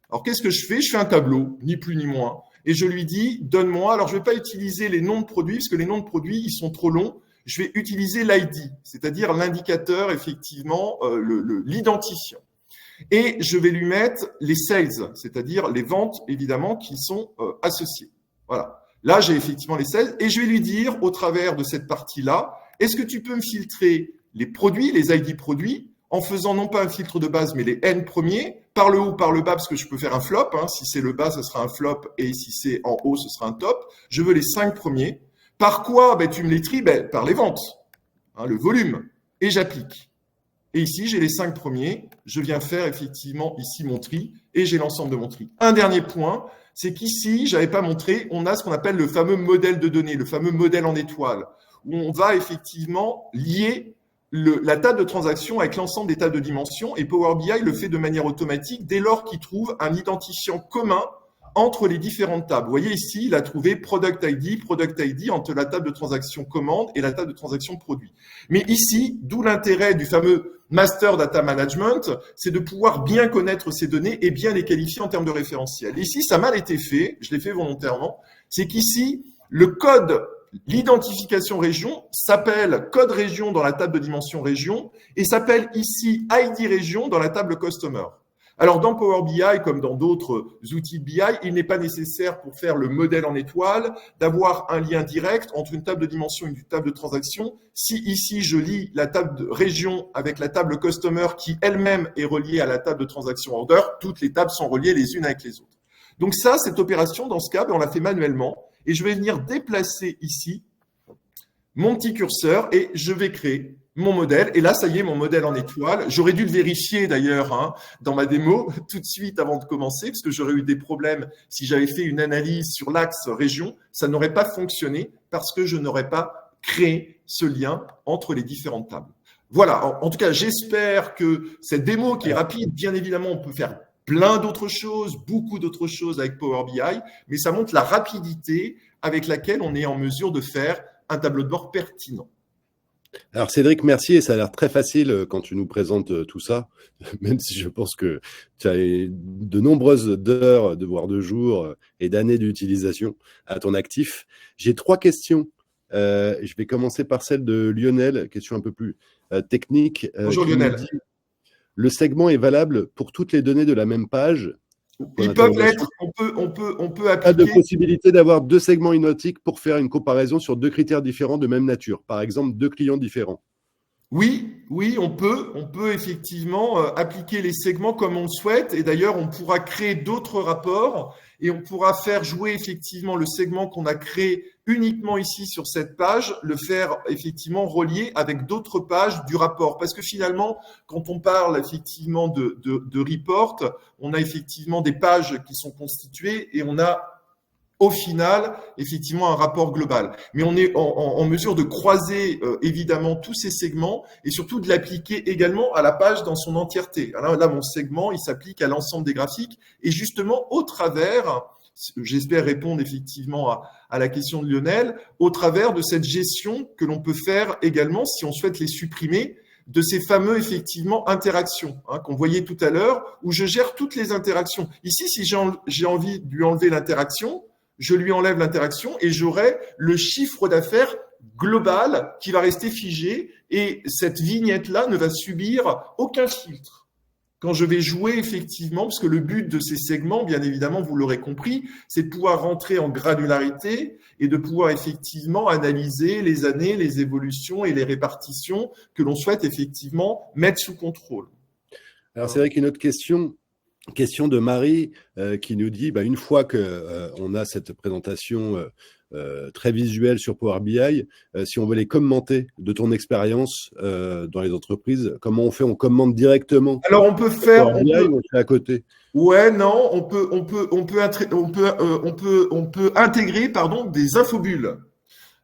Alors, qu'est-ce que je fais? Je fais un tableau, ni plus ni moins. Et je lui dis, donne-moi, alors je ne vais pas utiliser les noms de produits, parce que les noms de produits, ils sont trop longs. Je vais utiliser l'ID, c'est-à-dire l'indicateur, effectivement, l'identifiant. Et je vais lui mettre les sales, c'est-à-dire les ventes, évidemment, qui sont associées. Voilà. Là, j'ai effectivement les sales et je vais lui dire, au travers de cette partie-là, est-ce que tu peux me filtrer les produits, les ID produits, en faisant non pas un filtre de base, mais les N premiers, par le haut, par le bas, parce que je peux faire un flop. Hein. Si c'est le bas, ce sera un flop, et si c'est en haut, ce sera un top. Je veux les 5 premiers. Par quoi? Tu me les tries par les ventes, hein, le volume, et j'applique. Et ici, j'ai les 5 premiers. Je viens faire effectivement ici mon tri, et j'ai l'ensemble de mon tri. Un dernier point, c'est qu'ici, je n'avais pas montré, on a ce qu'on appelle le fameux modèle de données, le fameux modèle en étoile, où on va effectivement lier la table de transaction avec l'ensemble des tables de dimensions, et Power BI le fait de manière automatique dès lors qu'il trouve un identifiant commun entre les différentes tables. Vous voyez ici, il a trouvé Product ID entre la table de transaction commande et la table de transaction produit. Mais ici, d'où l'intérêt du fameux Master Data Management, c'est de pouvoir bien connaître ces données et bien les qualifier en termes de référentiel. Ici, ça a mal été fait, je l'ai fait volontairement, c'est qu'ici, le code, l'identification région s'appelle code région dans la table de dimension région et s'appelle ici ID région dans la table customer. Alors, dans Power BI, comme dans d'autres outils BI, il n'est pas nécessaire pour faire le modèle en étoile d'avoir un lien direct entre une table de dimension et une table de transaction. Si ici, je lis la table de région avec la table customer qui elle-même est reliée à la table de transaction order, toutes les tables sont reliées les unes avec les autres. Donc ça, cette opération, dans ce cas, on l'a fait manuellement. Et je vais venir déplacer ici mon petit curseur et je vais créer mon modèle. Et là, ça y est, mon modèle en étoile. J'aurais dû le vérifier d'ailleurs dans ma démo tout de suite avant de commencer, parce que j'aurais eu des problèmes si j'avais fait une analyse sur l'axe région. Ça n'aurait pas fonctionné parce que je n'aurais pas créé ce lien entre les différentes tables. Voilà, en tout cas, j'espère que cette démo qui est rapide, bien évidemment, on peut faire plein d'autres choses, beaucoup d'autres choses avec Power BI, mais ça montre la rapidité avec laquelle on est en mesure de faire un tableau de bord pertinent. Alors Cédric, merci, et ça a l'air très facile quand tu nous présentes tout ça, même si je pense que tu as de nombreuses heures, voire de jours et d'années d'utilisation à ton actif. J'ai 3 questions. Je vais commencer par celle de Lionel, question un peu plus technique. Bonjour Lionel. Dit, le segment est valable pour toutes les données de la même page. Ils peuvent l'être, on peut appliquer… Pas de possibilité d'avoir 2 segments identiques pour faire une comparaison sur 2 critères différents de même nature. Par exemple, 2 clients différents. Oui, on peut effectivement appliquer les segments comme on le souhaite. Et d'ailleurs, on pourra créer d'autres rapports et on pourra faire jouer effectivement le segment qu'on a créé uniquement ici sur cette page, le faire effectivement relier avec d'autres pages du rapport. Parce que finalement, quand on parle effectivement de report, on a effectivement des pages qui sont constituées et on a au final, effectivement, un rapport global. Mais on est en mesure de croiser évidemment tous ces segments et surtout de l'appliquer également à la page dans son entièreté. Alors là, mon segment, il s'applique à l'ensemble des graphiques et justement au travers, j'espère répondre effectivement à la question de Lionel, au travers de cette gestion que l'on peut faire également si on souhaite les supprimer, de ces fameux, effectivement, interactions qu'on voyait tout à l'heure, où je gère toutes les interactions. Ici, si j'ai envie de lui enlever l'interaction, je lui enlève l'interaction et j'aurai le chiffre d'affaires global qui va rester figé et cette vignette-là ne va subir aucun filtre. Quand je vais jouer effectivement, parce que le but de ces segments, bien évidemment, vous l'aurez compris, c'est de pouvoir rentrer en granularité et de pouvoir effectivement analyser les années, les évolutions et les répartitions que l'on souhaite effectivement mettre sous contrôle. Alors c'est vrai qu'une autre question de Marie qui nous dit, une fois qu'on a cette présentation très visuelle sur Power BI, si on veut les commenter de ton expérience dans les entreprises, comment on fait? On commente directement? Alors on peut faire Power BI, ou on fait à côté? Ouais, non, on peut intégrer des infobules.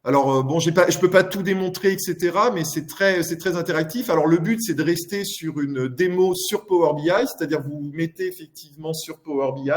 Alors bon, je peux pas tout démontrer, etc. Mais c'est très interactif. Alors le but, c'est de rester sur une démo sur Power BI, c'est-à-dire vous vous mettez effectivement sur Power BI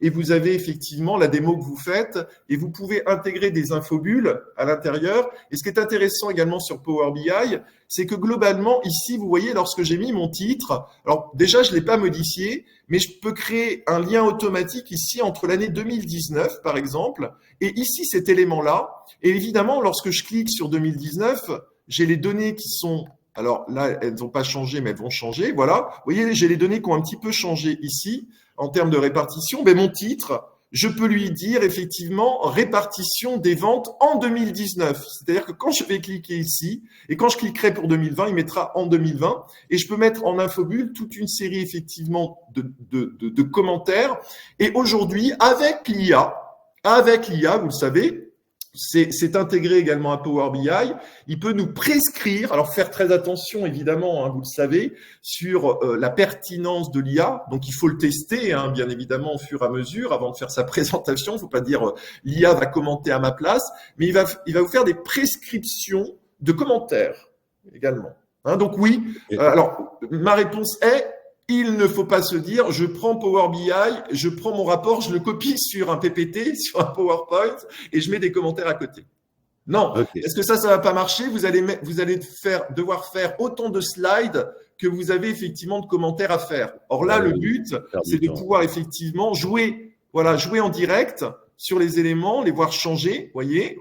et vous avez effectivement la démo que vous faites et vous pouvez intégrer des infobules à l'intérieur. Et ce qui est intéressant également sur Power BI, c'est que globalement ici, vous voyez, lorsque j'ai mis mon titre, alors déjà je l'ai pas modifié, mais je peux créer un lien automatique ici entre l'année 2019 par exemple et ici cet élément-là. Et évidemment, lorsque je clique sur 2019, j'ai les données qui sont, alors là, elles n'ont pas changé, mais elles vont changer. Voilà. Vous voyez, j'ai les données qui ont un petit peu changé ici en termes de répartition. Mais mon titre, je peux lui dire effectivement répartition des ventes en 2019. C'est-à-dire que quand je vais cliquer ici et quand je cliquerai pour 2020, il mettra en 2020 et je peux mettre en infobule toute une série effectivement de commentaires. Et aujourd'hui, avec l'IA, vous le savez, c'est intégré également à Power BI. Il peut nous prescrire, alors faire très attention évidemment, vous le savez, sur la pertinence de l'IA. Donc il faut le tester, bien évidemment, au fur et à mesure, avant de faire sa présentation. Il ne faut pas dire l'IA va commenter à ma place, mais il va vous faire des prescriptions de commentaires également. Donc oui, alors ma réponse est: il ne faut pas se dire, je prends Power BI, je prends mon rapport, je le copie sur un PPT, sur un PowerPoint et je mets des commentaires à côté. Non, Est-ce que ça va pas marcher? Vous allez devoir faire autant de slides que vous avez effectivement de commentaires à faire. Or là, le but, c'est de pouvoir effectivement jouer en direct sur les éléments, les voir changer. Voyez,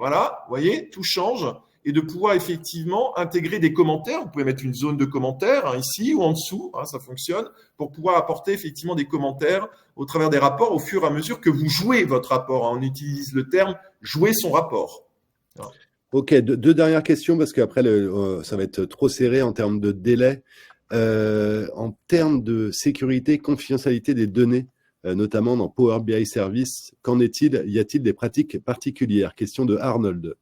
tout change. Et de pouvoir effectivement intégrer des commentaires. Vous pouvez mettre une zone de commentaires ici ou en dessous, ça fonctionne, pour pouvoir apporter effectivement des commentaires au travers des rapports au fur et à mesure que vous jouez votre rapport. On utilise le terme « jouer son rapport ». Ok, deux dernières questions parce qu'après, ça va être trop serré en termes de délai. En termes de sécurité, confidentialité des données, notamment dans Power BI Service, qu'en est-il? Y a-t-il des pratiques particulières? Question de Arnold.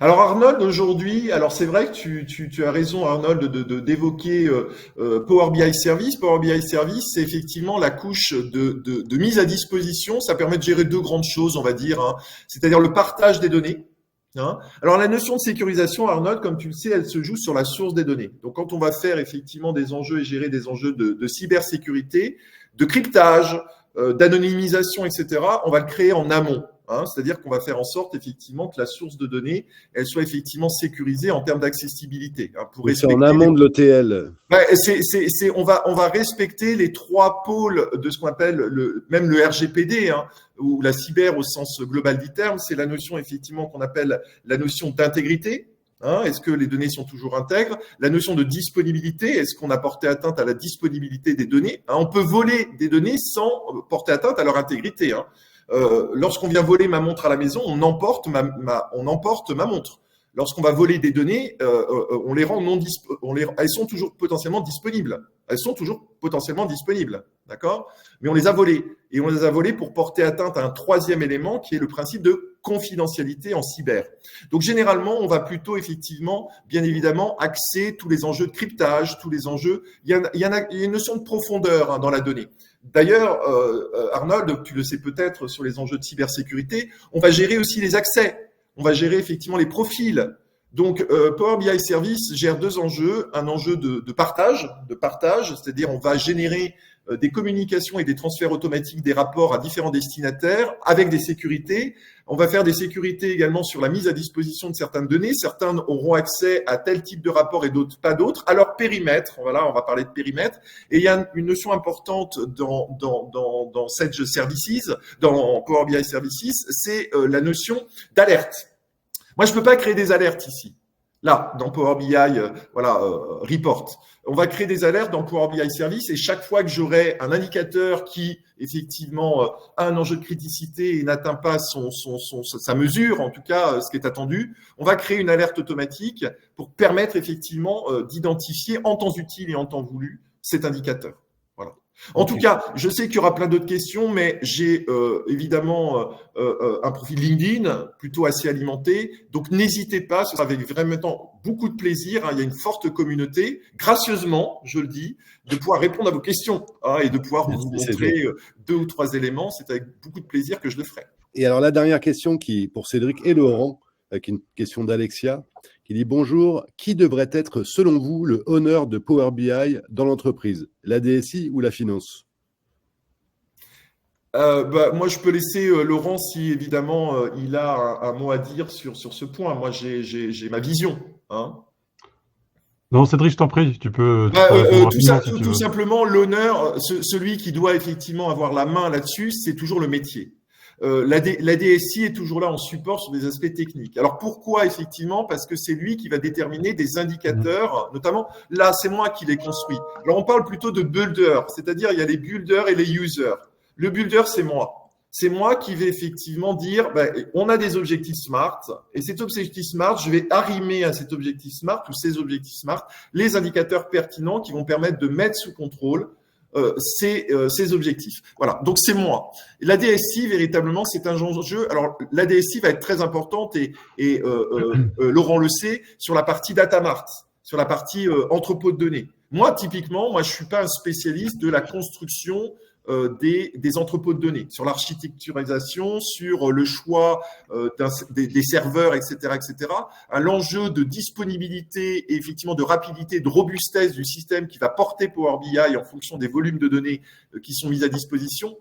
Alors Arnold, aujourd'hui, alors c'est vrai que tu as raison Arnold d'évoquer Power BI Service. Power BI Service, c'est effectivement la couche de mise à disposition. Ça permet de gérer deux grandes choses, on va dire, c'est-à-dire le partage des données. Alors la notion de sécurisation, Arnold, comme tu le sais, elle se joue sur la source des données. Donc quand on va faire effectivement des enjeux et gérer des enjeux de cybersécurité, de cryptage, d'anonymisation, etc., on va le créer en amont. C'est-à-dire qu'on va faire en sorte effectivement que la source de données, elle soit effectivement sécurisée en termes d'accessibilité. C'est en amont de l'ETL. On va respecter les trois pôles de ce qu'on appelle même le RGPD, ou la cyber au sens global du terme. C'est la notion effectivement qu'on appelle la notion d'intégrité. Est-ce que les données sont toujours intègres? La notion de disponibilité, est-ce qu'on a porté atteinte à la disponibilité des données? On peut voler des données sans porter atteinte à leur intégrité. Lorsqu'on vient voler ma montre à la maison, on emporte ma montre. Lorsqu'on va voler des données, on les rend elles sont toujours potentiellement disponibles. D'accord? Mais on les a volées. Et on les a volées pour porter atteinte à un troisième élément qui est le principe de confidentialité en cyber. Donc généralement, on va plutôt effectivement, bien évidemment, axer tous les enjeux de cryptage, tous les enjeux. Il y a une notion de profondeur dans la donnée. D'ailleurs, Arnold, tu le sais peut-être sur les enjeux de cybersécurité, on va gérer aussi les accès, on va gérer effectivement les profils. Donc, Power BI Service gère deux enjeux. Un enjeu de partage, c'est-à-dire on va générer des communications et des transferts automatiques des rapports à différents destinataires avec des sécurités. On va faire des sécurités également sur la mise à disposition de certaines données. Certains auront accès à tel type de rapport et d'autres pas d'autres. À leur périmètre, voilà, on va parler de périmètre. Et il y a une notion importante dans Sage Services, dans Power BI Services, c'est la notion d'alerte. Moi, je peux pas créer des alertes ici. Là, dans Power BI, Report. On va créer des alertes dans Power BI Service et chaque fois que j'aurai un indicateur qui, effectivement, a un enjeu de criticité et n'atteint pas sa mesure, en tout cas, ce qui est attendu, on va créer une alerte automatique pour permettre, effectivement, d'identifier en temps utile et en temps voulu cet indicateur. Voilà. En tout cas, je sais qu'il y aura plein d'autres questions, mais j'ai évidemment un profil LinkedIn plutôt assez alimenté. Donc, n'hésitez pas, ce sera avec vraiment beaucoup de plaisir. Il y a une forte communauté, gracieusement, je le dis, de pouvoir répondre à vos questions et de pouvoir vous montrer 2 ou 3 éléments. C'est avec beaucoup de plaisir que je le ferai. Et alors, la dernière question pour Cédric et Laurent, avec une question d'Alexia, qui dit « Bonjour, qui devrait être, selon vous, le owner de Power BI dans l'entreprise, la DSI ou la finance ?» Moi, je peux laisser Laurent si, évidemment, il a un mot à dire sur ce point. Moi, j'ai ma vision. Non, Cédric, je t'en prie, tu peux tout simplement, l'honneur, celui qui doit effectivement avoir la main là-dessus, c'est toujours le métier. La DSI est toujours là en support sur des aspects techniques. Alors pourquoi effectivement? Parce que c'est lui qui va déterminer des indicateurs, notamment là, c'est moi qui les construis. Alors on parle plutôt de builder, c'est-à-dire il y a les builders et les users. Le builder, c'est moi. C'est moi qui vais effectivement dire, on a des objectifs SMART et cet objectif SMART, je vais arrimer à cet objectif SMART ou ces objectifs SMART les indicateurs pertinents qui vont permettre de mettre sous contrôle ces objectifs. Voilà, donc c'est moi. La DSI, véritablement, c'est un enjeu. Alors, la DSI va être très importante et Laurent le sait, sur la partie data mart, sur la partie entrepôt de données. Moi, typiquement, je suis pas un spécialiste de la construction des entrepôts de données, sur l'architecturisation, sur le choix des serveurs, etc., etc. L'enjeu de disponibilité et effectivement de rapidité, de robustesse du système qui va porter Power BI en fonction des volumes de données qui sont mis à disposition,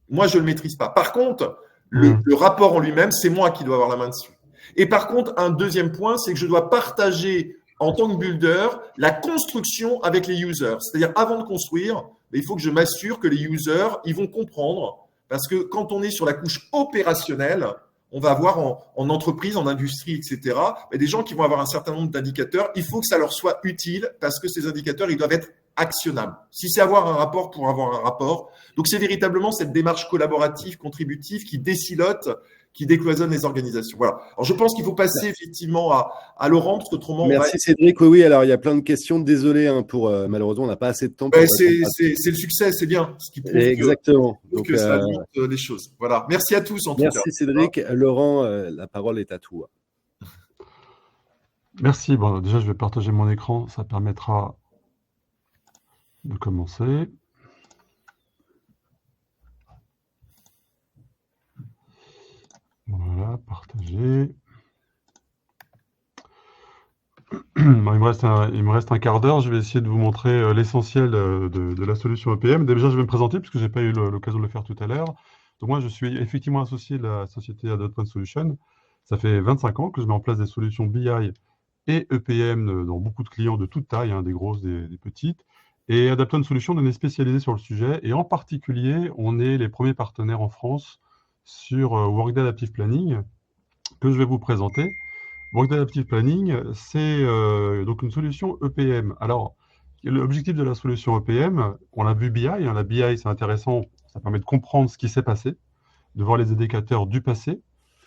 moi, je ne le maîtrise pas. Par contre, le rapport en lui-même, c'est moi qui dois avoir la main dessus. Et par contre, un deuxième point, c'est que je dois partager en tant que builder la construction avec les users. C'est-à-dire, avant de construire, il faut que je m'assure que les users, ils vont comprendre, parce que quand on est sur la couche opérationnelle, on va avoir en entreprise, en industrie, etc., des gens qui vont avoir un certain nombre d'indicateurs. Il faut que ça leur soit utile parce que ces indicateurs, ils doivent être actionnables. Si c'est avoir un rapport pour avoir un rapport, donc c'est véritablement cette démarche collaborative, contributive qui décilote, qui décloisonne les organisations. Voilà. Alors, je pense qu'il faut passer effectivement à Laurent, parce qu'autrement… Merci Cédric. Oui, alors il y a plein de questions. Désolé, malheureusement, on n'a pas assez de temps. C'est le succès, c'est bien. Ce qui prouve exactement. Que ça limite les choses. Voilà. Merci à tous en tout cas. Merci Cédric. Laurent, la parole est à toi. Merci. Bon, déjà, je vais partager mon écran. Ça permettra de commencer. Voilà, partager. Bon, il me reste un quart d'heure. Je vais essayer de vous montrer l'essentiel de la solution EPM. Déjà, je vais me présenter puisque je n'ai pas eu l'occasion de le faire tout à l'heure. Donc, moi, je suis effectivement associé de la société Adaptone Solutions. Ça fait 25 ans que je mets en place des solutions BI et EPM dans beaucoup de clients de toute taille, des grosses, des petites. Et Adaptone Solutions, on est spécialisé sur le sujet. Et en particulier, on est les premiers partenaires en France sur Workday Adaptive Planning que je vais vous présenter. Workday Adaptive Planning, c'est donc une solution EPM. Alors, l'objectif de la solution EPM, on l'a vu BI. La BI, c'est intéressant, ça permet de comprendre ce qui s'est passé, de voir les indicateurs du passé.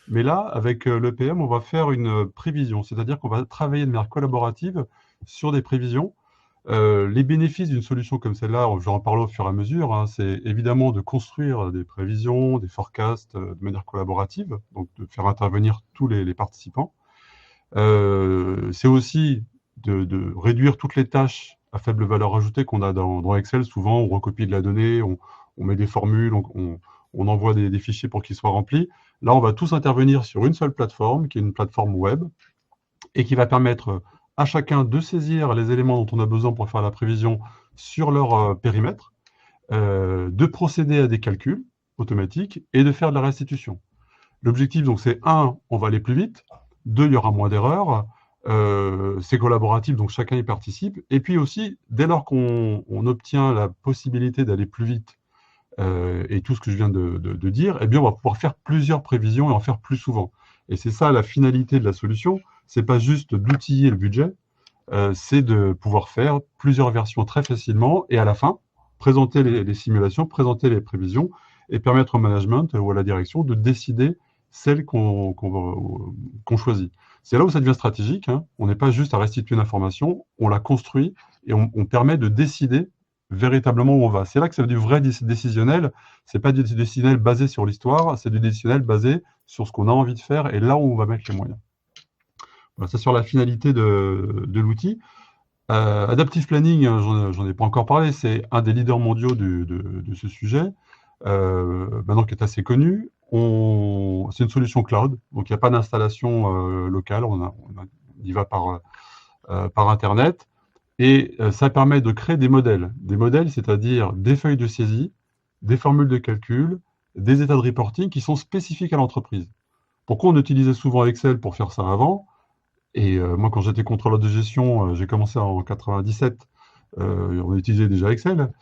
Mais là, avec l'EPM, on va faire une prévision, c'est-à-dire qu'on va travailler de manière collaborative sur des prévisions Les bénéfices d'une solution comme celle-là, je vais en parler au fur et à mesure, hein, c'est évidemment de construire des prévisions, des forecasts de manière collaborative, donc de faire intervenir tous les participants. C'est aussi de réduire toutes les tâches à faible valeur ajoutée qu'on a dans Excel. Souvent, on recopie de la donnée, on met des formules, on envoie des fichiers pour qu'ils soient remplis. Là, on va tous intervenir sur une seule plateforme, qui est une plateforme web, et qui va permettre à chacun de saisir les éléments dont on a besoin pour faire la prévision sur leur périmètre, de procéder à des calculs automatiques et de faire de la restitution. L'objectif, donc, c'est 1, on va aller plus vite, 2, il y aura moins d'erreurs, c'est collaboratif, donc chacun y participe, et puis aussi, dès lors qu'on obtient la possibilité d'aller plus vite, et tout ce que je viens de dire, eh bien, on va pouvoir faire plusieurs prévisions et en faire plus souvent. Et c'est ça la finalité de la solution, c'est pas juste d'outiller le budget, c'est de pouvoir faire plusieurs versions très facilement et à la fin, présenter les simulations, présenter les prévisions et permettre au management ou à la direction de décider celle qu'on choisit. C'est là où ça devient stratégique, hein. On n'est pas juste à restituer une information, on la construit et on permet de décider véritablement où on va. C'est là que c'est du vrai décisionnel, c'est pas du décisionnel basé sur l'histoire, c'est du décisionnel basé sur ce qu'on a envie de faire et là où on va mettre les moyens. Voilà, ça sur la finalité de l'outil. Adaptive Planning, hein, j'en ai pas encore parlé, c'est un des leaders mondiaux de ce sujet, maintenant qui est assez connu. C'est une solution cloud, donc il n'y a pas d'installation locale, on y va par Internet. Et ça permet de créer des modèles, c'est-à-dire des feuilles de saisie, des formules de calcul, des états de reporting qui sont spécifiques à l'entreprise. Pourquoi on utilisait souvent Excel pour faire ça avant? Et moi, quand j'étais contrôleur de gestion, j'ai commencé en 97, on utilisait déjà Excel.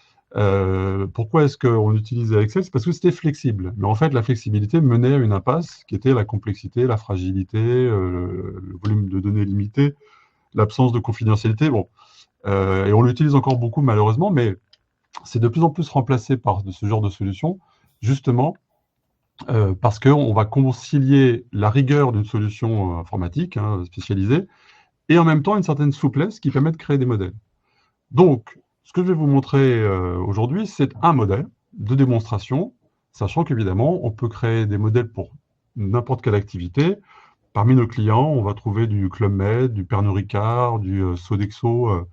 Pourquoi est-ce qu'on utilisait Excel? C'est parce que c'était flexible. Mais en fait, la flexibilité menait à une impasse qui était la complexité, la fragilité, le volume de données limité, l'absence de confidentialité. Bon. Et on l'utilise encore beaucoup malheureusement, mais c'est de plus en plus remplacé par ce genre de solution, justement parce qu'on va concilier la rigueur d'une solution informatique hein, spécialisée et en même temps une certaine souplesse qui permet de créer des modèles. Donc, ce que je vais vous montrer aujourd'hui, c'est un modèle de démonstration, sachant qu'évidemment, on peut créer des modèles pour n'importe quelle activité. Parmi nos clients, on va trouver du Club Med, du Pernod Ricard, du Sodexo.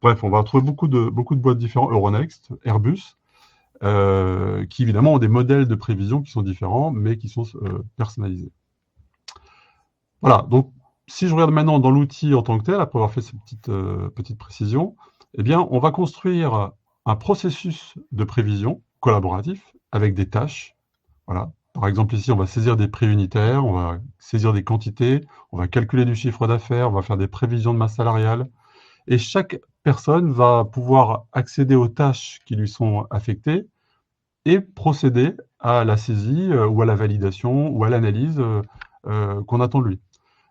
Bref, on va trouver beaucoup de boîtes différentes, Euronext, Airbus, qui évidemment ont des modèles de prévision qui sont différents, mais qui sont personnalisés. Voilà, donc si je regarde maintenant dans l'outil en tant que tel, après avoir fait ces petites précisions, eh bien, on va construire un processus de prévision collaboratif avec des tâches. Voilà. Par exemple, ici, on va saisir des prix unitaires, on va saisir des quantités, on va calculer du chiffre d'affaires, on va faire des prévisions de masse salariale. Et chaque personne va pouvoir accéder aux tâches qui lui sont affectées et procéder à la saisie ou à la validation ou à l'analyse qu'on attend de lui.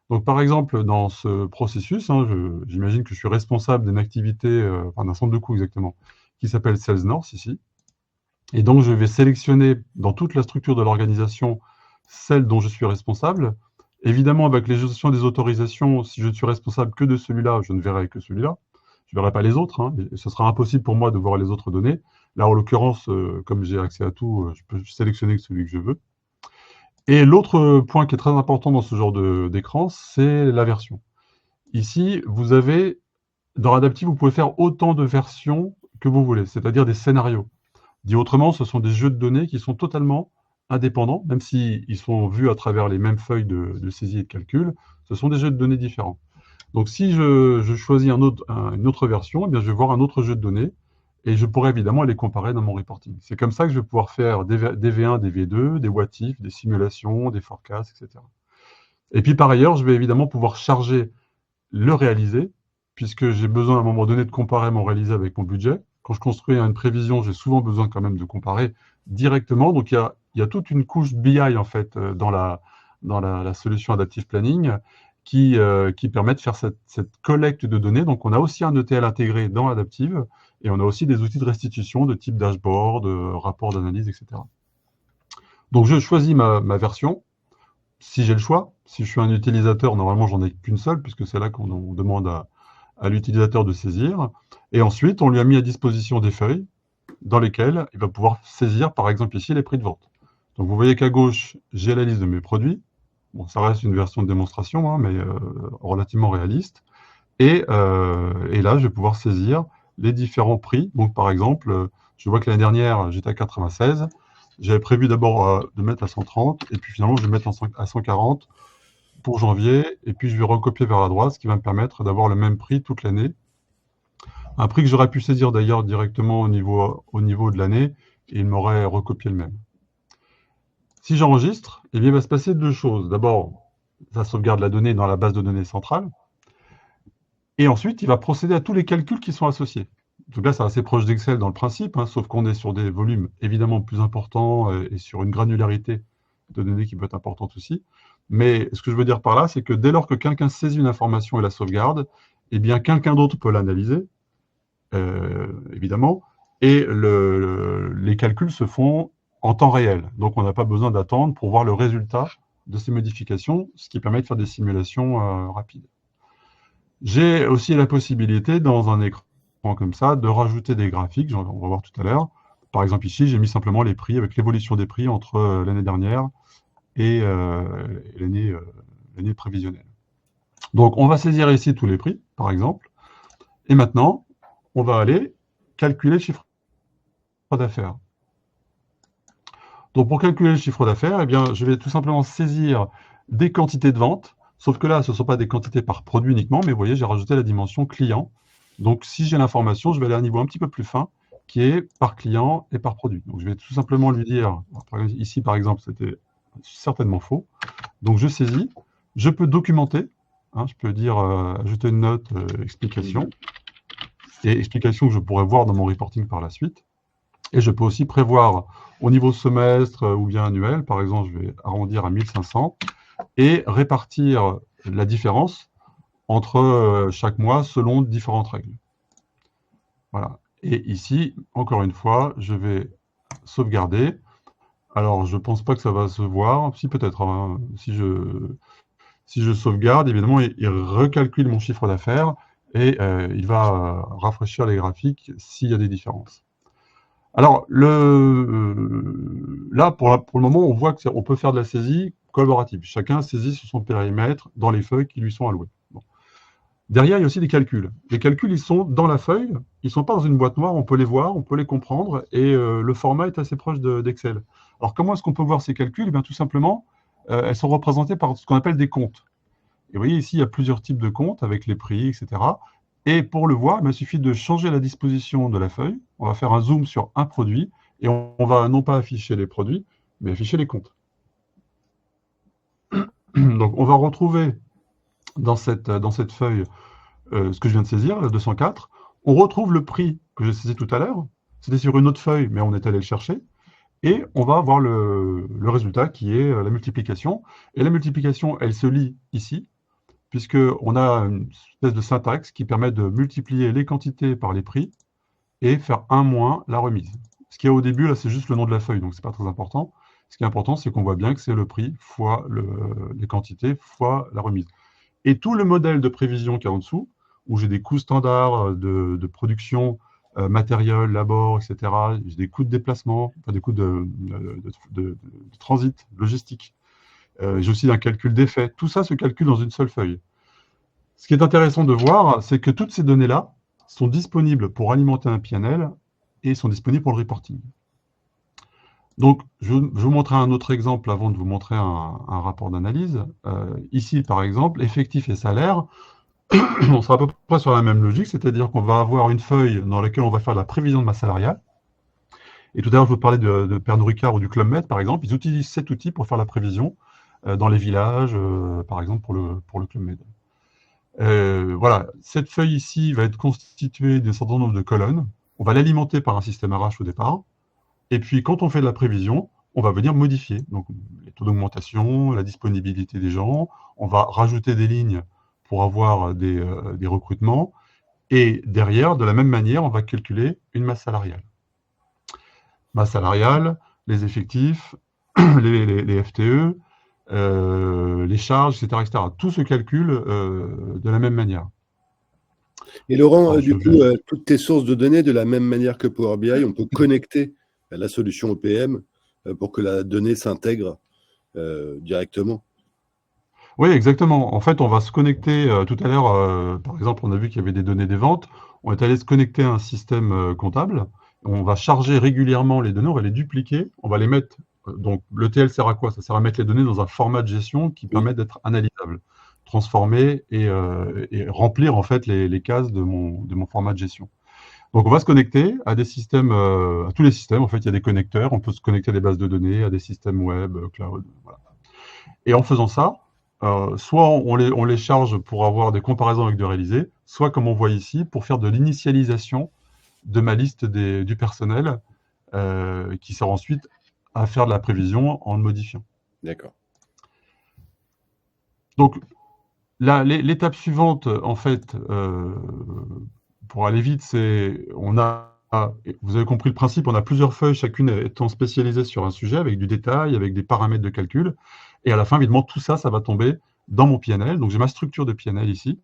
Donc, par exemple, dans ce processus, hein, j'imagine que je suis responsable d'une activité, d'un centre de coûts exactement, qui s'appelle Sales North ici. Et donc, je vais sélectionner dans toute la structure de l'organisation celle dont je suis responsable. Évidemment, avec les gestions des autorisations, si je ne suis responsable que de celui-là, je ne verrai que celui-là. Je ne verrai pas les autres, hein, et ce sera impossible pour moi de voir les autres données. Là, en l'occurrence, comme j'ai accès à tout, je peux sélectionner celui que je veux. Et l'autre point qui est très important dans ce genre d'écran, c'est la version. Ici, vous avez, dans Adaptive, vous pouvez faire autant de versions que vous voulez, c'est-à-dire des scénarios. Dit autrement, ce sont des jeux de données qui sont totalement indépendants, même s'ils sont vus à travers les mêmes feuilles de saisie et de calcul, ce sont des jeux de données différents. Donc si je choisis une autre version, eh bien, je vais voir un autre jeu de données, et je pourrais évidemment les comparer dans mon reporting. C'est comme ça que je vais pouvoir faire des V1, des V2, des what if, des simulations, des forecasts, etc. Et puis par ailleurs, je vais évidemment pouvoir charger le réalisé, puisque j'ai besoin à un moment donné de comparer mon réalisé avec mon budget. Quand je construis une prévision, j'ai souvent besoin quand même de comparer directement. Donc il y a toute une couche BI en fait dans la solution Adaptive Planning qui permet de faire cette collecte de données. Donc on a aussi un ETL intégré dans Adaptive et on a aussi des outils de restitution de type dashboard, rapport d'analyse, etc. Donc je choisis ma version, si j'ai le choix. Si je suis un utilisateur, normalement j'en ai qu'une seule, puisque c'est là qu'on demande à l'utilisateur de saisir. Et ensuite, on lui a mis à disposition des feuilles dans lesquelles il va pouvoir saisir, par exemple ici, les prix de vente. Donc vous voyez qu'à gauche, j'ai la liste de mes produits. Bon, ça reste une version de démonstration, hein, mais relativement réaliste. Et là, je vais pouvoir saisir les différents prix. Donc par exemple, je vois que l'année dernière, j'étais à 96. J'avais prévu d'abord de mettre à 130, et puis finalement, je vais mettre à 140 pour janvier, et puis je vais recopier vers la droite, ce qui va me permettre d'avoir le même prix toute l'année. Un prix que j'aurais pu saisir d'ailleurs directement au niveau de l'année, et il m'aurait recopié le même. Si j'enregistre, eh bien, il va se passer deux choses. D'abord, ça sauvegarde la donnée dans la base de données centrale, et ensuite, il va procéder à tous les calculs qui sont associés. Donc là, c'est assez proche d'Excel dans le principe, hein, sauf qu'on est sur des volumes évidemment plus importants et sur une granularité de données qui peut être importante aussi. Mais ce que je veux dire par là, c'est que dès lors que quelqu'un saisit une information et la sauvegarde, eh bien, quelqu'un d'autre peut l'analyser, évidemment, et les calculs se font en temps réel. Donc, on n'a pas besoin d'attendre pour voir le résultat de ces modifications, ce qui permet de faire des simulations rapides. J'ai aussi la possibilité, dans un écran comme ça, de rajouter des graphiques, on va voir tout à l'heure. Par exemple, ici, j'ai mis simplement les prix avec l'évolution des prix entre l'année dernière et l'année prévisionnelle. Donc, on va saisir ici tous les prix, par exemple. Et maintenant, on va aller calculer le chiffre d'affaires. Donc, pour calculer le chiffre d'affaires, eh bien, je vais tout simplement saisir des quantités de vente, sauf que là, ce ne sont pas des quantités par produit uniquement, mais vous voyez, j'ai rajouté la dimension client. Donc, si j'ai l'information, je vais aller à un niveau un petit peu plus fin, qui est par client et par produit. Donc, je vais tout simplement lui dire, ici, par exemple, c'était certainement faux. Donc, je saisis. Je peux documenter. Hein, je peux dire, ajouter une note, explication. Et explication que je pourrais voir dans mon reporting par la suite. Et je peux aussi prévoir au niveau semestre ou bien annuel, par exemple, je vais arrondir à 1500, et répartir la différence entre chaque mois selon différentes règles. Voilà. Et ici, encore une fois, je vais sauvegarder. Alors, je ne pense pas que ça va se voir. Si, peut-être. Hein, si je sauvegarde, évidemment, il recalcule mon chiffre d'affaires et il va rafraîchir les graphiques s'il y a des différences. Alors, là, pour le moment, on voit qu'on peut faire de la saisie collaborative. Chacun saisit sur son périmètre dans les feuilles qui lui sont allouées. Bon. Derrière, il y a aussi des calculs. Les calculs, ils sont dans la feuille, ils ne sont pas dans une boîte noire, on peut les voir, on peut les comprendre, et le format est assez proche d'Excel. Alors, comment est-ce qu'on peut voir ces calculs? Eh bien, tout simplement, elles sont représentées par ce qu'on appelle des comptes. Et vous voyez, ici, il y a plusieurs types de comptes avec les prix, etc. Et pour le voir, il suffit de changer la disposition de la feuille. On va faire un zoom sur un produit, et on va non pas afficher les produits, mais afficher les comptes. Donc, on va retrouver dans cette feuille ce que je viens de saisir, le 204. On retrouve le prix que j'ai saisi tout à l'heure. C'était sur une autre feuille, mais on est allé le chercher. Et on va avoir le résultat qui est la multiplication. Et la multiplication, elle se lit ici, puisqu'on a une espèce de syntaxe qui permet de multiplier les quantités par les prix et faire 1 moins la remise. Ce qu'il y a au début, là, c'est juste le nom de la feuille, donc ce n'est pas très important. Ce qui est important, c'est qu'on voit bien que c'est le prix fois les quantités fois la remise. Et tout le modèle de prévision qui est en dessous, où j'ai des coûts standards de production, matériel, labor, etc. J'ai des coûts de déplacement, enfin des coûts de transit, logistique. J'ai aussi un calcul d'effet. Tout ça se calcule dans une seule feuille. Ce qui est intéressant de voir, c'est que toutes ces données-là sont disponibles pour alimenter un PNL et sont disponibles pour le reporting. Donc, je vais vous montrer un autre exemple avant de vous montrer un rapport d'analyse. Ici, par exemple, effectif et salaire, on sera à peu près sur la même logique, c'est-à-dire qu'on va avoir une feuille dans laquelle on va faire la prévision de masse salariale. Et tout à l'heure, je vous parlais de Pernod Ricard ou du Club Med, par exemple. Ils utilisent cet outil pour faire la prévision dans les villages, par exemple pour le Club Med. Voilà, cette feuille ici va être constituée d'un certain nombre de colonnes. On va l'alimenter par un système RH au départ. Et puis, quand on fait de la prévision, on va venir modifier. Donc, les taux d'augmentation, la disponibilité des gens. On va rajouter des lignes pour avoir des recrutements. Et derrière, de la même manière, on va calculer une masse salariale. Masse salariale, les effectifs, les FTE, les charges, etc., etc. Tout se calcule de la même manière. Et Laurent, Alors, du coup, toutes tes sources de données, de la même manière que Power BI, on peut connecter à la solution OPM pour que la donnée s'intègre directement. Oui, exactement. En fait, on va se connecter tout à l'heure, par exemple, on a vu qu'il y avait des données des ventes. On est allé se connecter à un système comptable. On va charger régulièrement les données, on va les dupliquer, on va les mettre. Donc, l'ETL sert à quoi? Ça sert à mettre les données dans un format de gestion qui Oui, permet d'être analysable, transformer et remplir en fait les cases de mon format de gestion. Donc, on va se connecter à des systèmes, à tous les systèmes. En fait, il y a des connecteurs. On peut se connecter à des bases de données, à des systèmes web, cloud. Voilà. Et en faisant ça, soit on les charge pour avoir des comparaisons avec de réalisés, soit comme on voit ici, pour faire de l'initialisation de ma liste du personnel qui sert ensuite à faire de la prévision en le modifiant. d'accord. Donc, l'étape suivante, en fait, pour aller vite, c'est vous avez compris le principe, on a plusieurs feuilles, chacune étant spécialisée sur un sujet, avec du détail, avec des paramètres de calcul. Et à la fin, évidemment, tout ça, ça va tomber dans mon PNL. Donc, j'ai ma structure de PNL ici.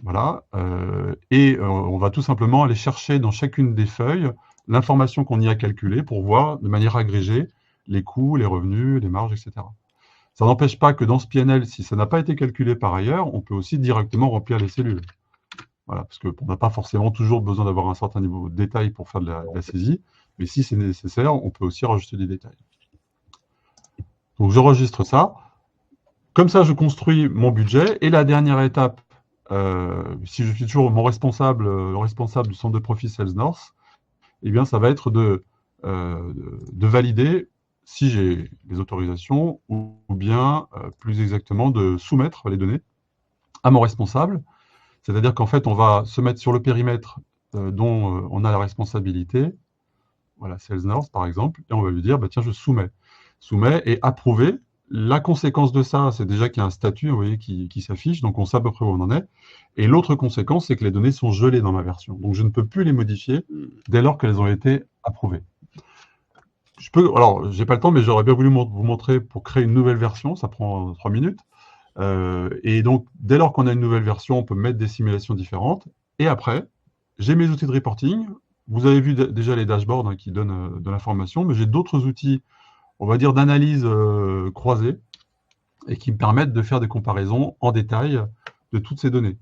Voilà. On va tout simplement aller chercher dans chacune des feuilles l'information qu'on y a calculée pour voir de manière agrégée les coûts, les revenus, les marges, etc. Ça n'empêche pas que dans ce PNL, si ça n'a pas été calculé par ailleurs, on peut aussi directement remplir les cellules. Voilà, parce qu'on n'a pas forcément toujours besoin d'avoir un certain niveau de détail pour faire de la saisie, mais si c'est nécessaire, on peut aussi rajouter des détails. Donc j'enregistre ça. Comme ça, je construis mon budget. Et la dernière étape, si je suis toujours le responsable du centre de profit Sales North, eh bien, ça va être de valider si j'ai les autorisations ou bien, plus exactement, de soumettre les données à mon responsable. C'est-à-dire qu'en fait, on va se mettre sur le périmètre dont on a la responsabilité, voilà, Sales North par exemple, et on va lui dire, bah, tiens, je soumets et approuver. La conséquence de ça, c'est déjà qu'il y a un statut, vous voyez, qui s'affiche, donc on sait à peu près où on en est. Et l'autre conséquence, c'est que les données sont gelées dans ma version. Donc je ne peux plus les modifier dès lors qu'elles ont été approuvées. Alors, j'ai pas le temps, mais j'aurais bien voulu vous montrer pour créer une nouvelle version, ça prend 3 minutes. Et donc, dès lors qu'on a une nouvelle version, on peut mettre des simulations différentes. Et après, j'ai mes outils de reporting. Vous avez vu déjà les dashboards qui donnent de l'information, mais j'ai d'autres outils, on va dire, d'analyse croisée et qui me permettent de faire des comparaisons en détail de toutes ces données.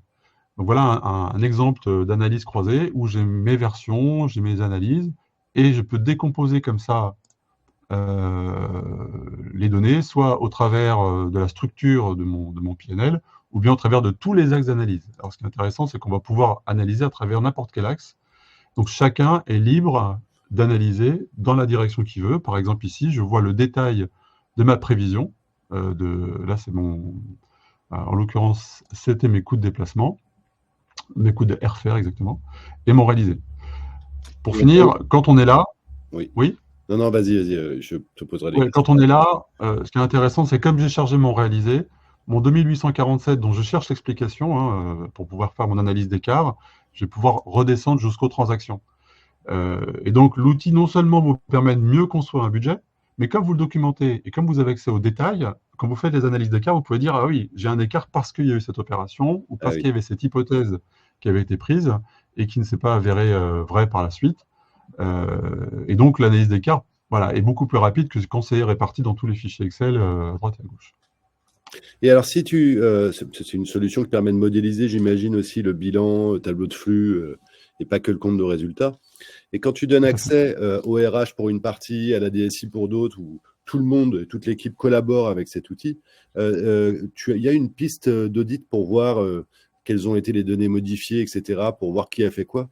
Donc voilà un exemple d'analyse croisée où j'ai mes versions, j'ai mes analyses, et je peux décomposer comme ça les données, soit au travers de la structure de mon PNL, ou bien au travers de tous les axes d'analyse. Alors ce qui est intéressant, c'est qu'on va pouvoir analyser à travers n'importe quel axe. Donc chacun est libre d'analyser dans la direction qu'il veut. Par exemple ici, je vois le détail de ma prévision. Là, c'est en l'occurrence, c'était mes coûts de déplacement, mes coûts de airfare exactement, et mon réalisé. Pour finir, quand on est là, oui. Non, vas-y, je te poserai des questions. Quand on est là, ce qui est intéressant, c'est comme j'ai chargé mon réalisé, mon 2847 dont je cherche l'explication pour pouvoir faire mon analyse d'écart, je vais pouvoir redescendre jusqu'aux transactions. Et donc, l'outil non seulement vous permet de mieux construire un budget, mais comme vous le documentez et comme vous avez accès aux détails, quand vous faites les analyses d'écart, vous pouvez dire « Ah oui, j'ai un écart parce qu'il y a eu cette opération ou parce qu'il y avait cette hypothèse qui avait été prise et qui ne s'est pas avérée vraie par la suite. » Et donc, l'analyse d'écart est beaucoup plus rapide que quand c'est réparti dans tous les fichiers Excel à droite et à gauche. Et alors, si c'est une solution qui permet de modéliser, j'imagine aussi le bilan, tableau de flux, et pas que le compte de résultats. Et quand tu donnes accès au RH pour une partie, à la DSI pour d'autres, où tout le monde, toute l'équipe collabore avec cet outil, il y a une piste d'audit pour voir quelles ont été les données modifiées, etc., pour voir qui a fait quoi?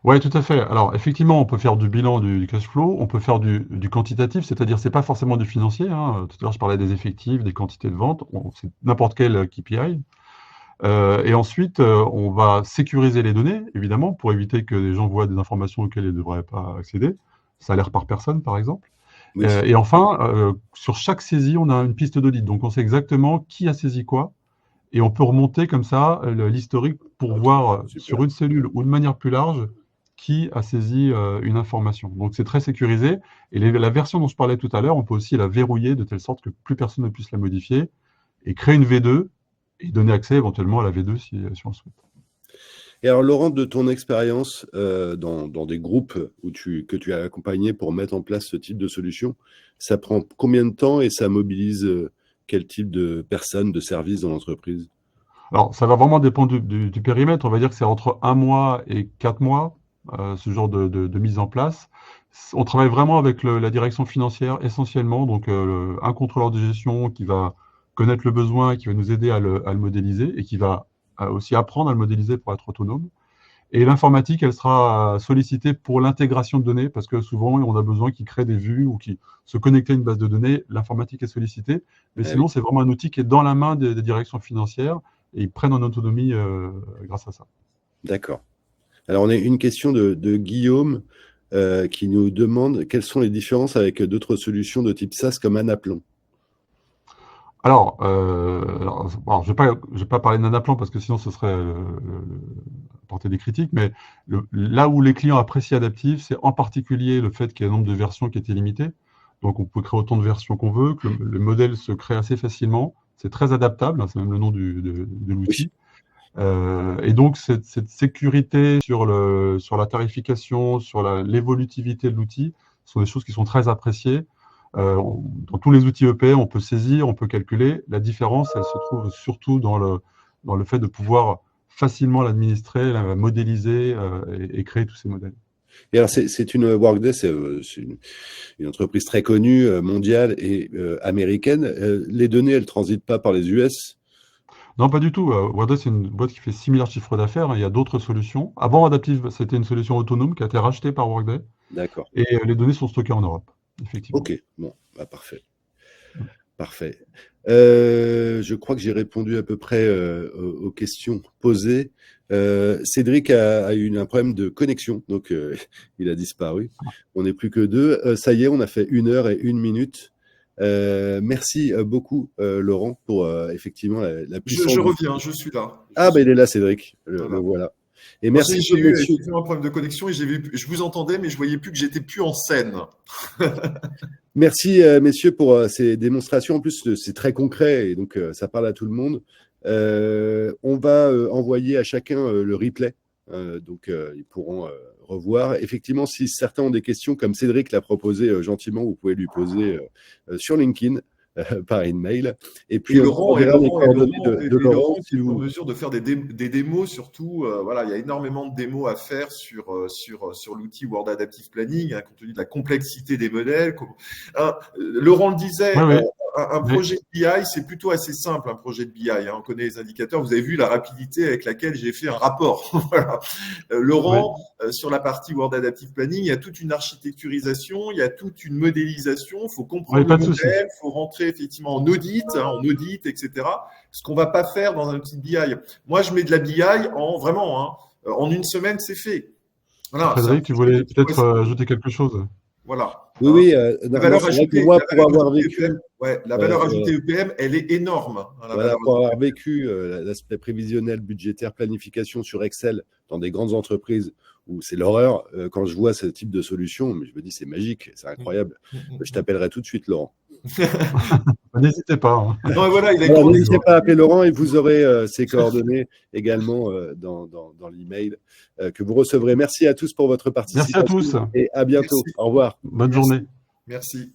Oui, tout à fait. Alors, effectivement, on peut faire du bilan du cash flow, on peut faire du quantitatif, c'est-à-dire c'est pas forcément du financier. Tout à l'heure, je parlais des effectifs, des quantités de vente, c'est n'importe quel KPI. Et ensuite, on va sécuriser les données, évidemment, pour éviter que les gens voient des informations auxquelles ils ne devraient pas accéder. Salaire par personne, par exemple. Oui. Et enfin, sur chaque saisie, on a une piste d'audit. Donc, on sait exactement qui a saisi quoi. Et on peut remonter comme ça l'historique pour voir sur une cellule ou de manière plus large qui a saisi une information. Donc, c'est très sécurisé. Et la version dont je parlais tout à l'heure, on peut aussi la verrouiller de telle sorte que plus personne ne puisse la modifier et créer une V2 et donner accès éventuellement à la V2 si on le souhaite. Et alors, Laurent, de ton expérience dans des groupes que tu as accompagnés pour mettre en place ce type de solution, ça prend combien de temps et ça mobilise quel type de personnes, de services dans l'entreprise? Alors, ça va vraiment dépendre du périmètre. On va dire que c'est entre 1 mois et 4 mois, ce genre de mise en place. On travaille vraiment avec la direction financière essentiellement, donc un contrôleur de gestion qui va connaître le besoin, qui va nous aider à le modéliser et qui va aussi apprendre à le modéliser pour être autonome. Et l'informatique, elle sera sollicitée pour l'intégration de données, parce que souvent, on a besoin qu'ils créent des vues ou qu'ils se connectent à une base de données. L'informatique est sollicitée, mais Ah sinon, oui, c'est vraiment un outil qui est dans la main des directions financières et ils prennent en autonomie grâce à ça. d'accord. Alors, on a une question de Guillaume qui nous demande quelles sont les différences avec d'autres solutions de type SaaS comme Anaplan. Alors, je vais pas parler d'Anaplan parce que sinon ce serait porter des critiques, mais là où les clients apprécient Adaptive, c'est en particulier le fait qu'il y ait un nombre de versions qui est illimité. Donc, on peut créer autant de versions qu'on veut, que le modèle se crée assez facilement. C'est très adaptable, hein, c'est même le nom de l'outil. Et donc, cette sécurité sur la tarification, sur l'évolutivité de l'outil, sont des choses qui sont très appréciées. Dans tous les outils EPM, on peut saisir, on peut calculer. La différence, elle se trouve surtout dans le fait de pouvoir facilement l'administrer, la modéliser et créer tous ces modèles. Et alors, c'est une Workday, c'est une entreprise très connue, mondiale et américaine. Les données, elles transitent pas par les US. Non, pas du tout. Workday, c'est une boîte qui fait 6 milliards de chiffre d'affaires. Il y a d'autres solutions. Avant Adaptive, c'était une solution autonome qui a été rachetée par Workday. D'accord. Et les données sont stockées en Europe, effectivement. Ok, bon, bah, parfait. Parfait. Je crois que j'ai répondu à peu près aux questions posées. Cédric a eu un problème de connexion, donc il a disparu. On n'est plus que deux. Ça y est, on a fait 1 heure et 1 minute. Merci beaucoup, Laurent, pour effectivement la puissance. Je reviens, je suis là. Ah, bah il est là, Cédric. Voilà. Le voilà. Et merci, J'ai eu messieurs. effectivement un problème de connexion et je vous entendais, mais je voyais plus que j'étais plus en scène. Merci, messieurs, pour ces démonstrations. En plus, c'est très concret et donc ça parle à tout le monde. On va envoyer à chacun le replay, donc ils pourront revoir. Effectivement, si certains ont des questions, comme Cédric l'a proposé gentiment, vous pouvez lui poser sur LinkedIn par email. Et puis, on verra les coordonnées de Laurent. Si vous êtes en mesure de faire des démos, surtout, voilà, il y a énormément de démos à faire sur l'outil Word Adaptive Planning, hein, compte tenu de la complexité des modèles. Laurent le disait, Oui. un projet de BI, c'est plutôt assez simple, un projet de BI. Hein, on connaît les indicateurs. Vous avez vu la rapidité avec laquelle j'ai fait un rapport. Voilà. Laurent, sur la partie Word Adaptive Planning, il y a toute une architecturisation, il y a toute une modélisation. Il faut comprendre le modèle, il faut rentrer effectivement en audit, etc. Ce qu'on va pas faire dans un outil de BI. Moi, je mets de la BI en 1 semaine, c'est fait. Voilà. Frédéric, tu voulais peut-être ajouter quelque chose? Voilà. Oui, la valeur ajoutée, moi, pour avoir vécu, la valeur ajoutée EPM, elle est énorme. Hein, voilà, pour avoir vécu l'aspect prévisionnel, budgétaire, planification sur Excel dans des grandes entreprises où c'est l'horreur, quand je vois ce type de solution, mais je me dis c'est magique, c'est incroyable. Je t'appellerai tout de suite, Laurent. N'hésitez pas. Hein. Non, voilà, n'hésitez pas à appeler Laurent et vous aurez ses coordonnées également dans l'email que vous recevrez. Merci à tous pour votre participation. Merci à tous. Et à bientôt. Merci. Au revoir. Bonne journée. Merci.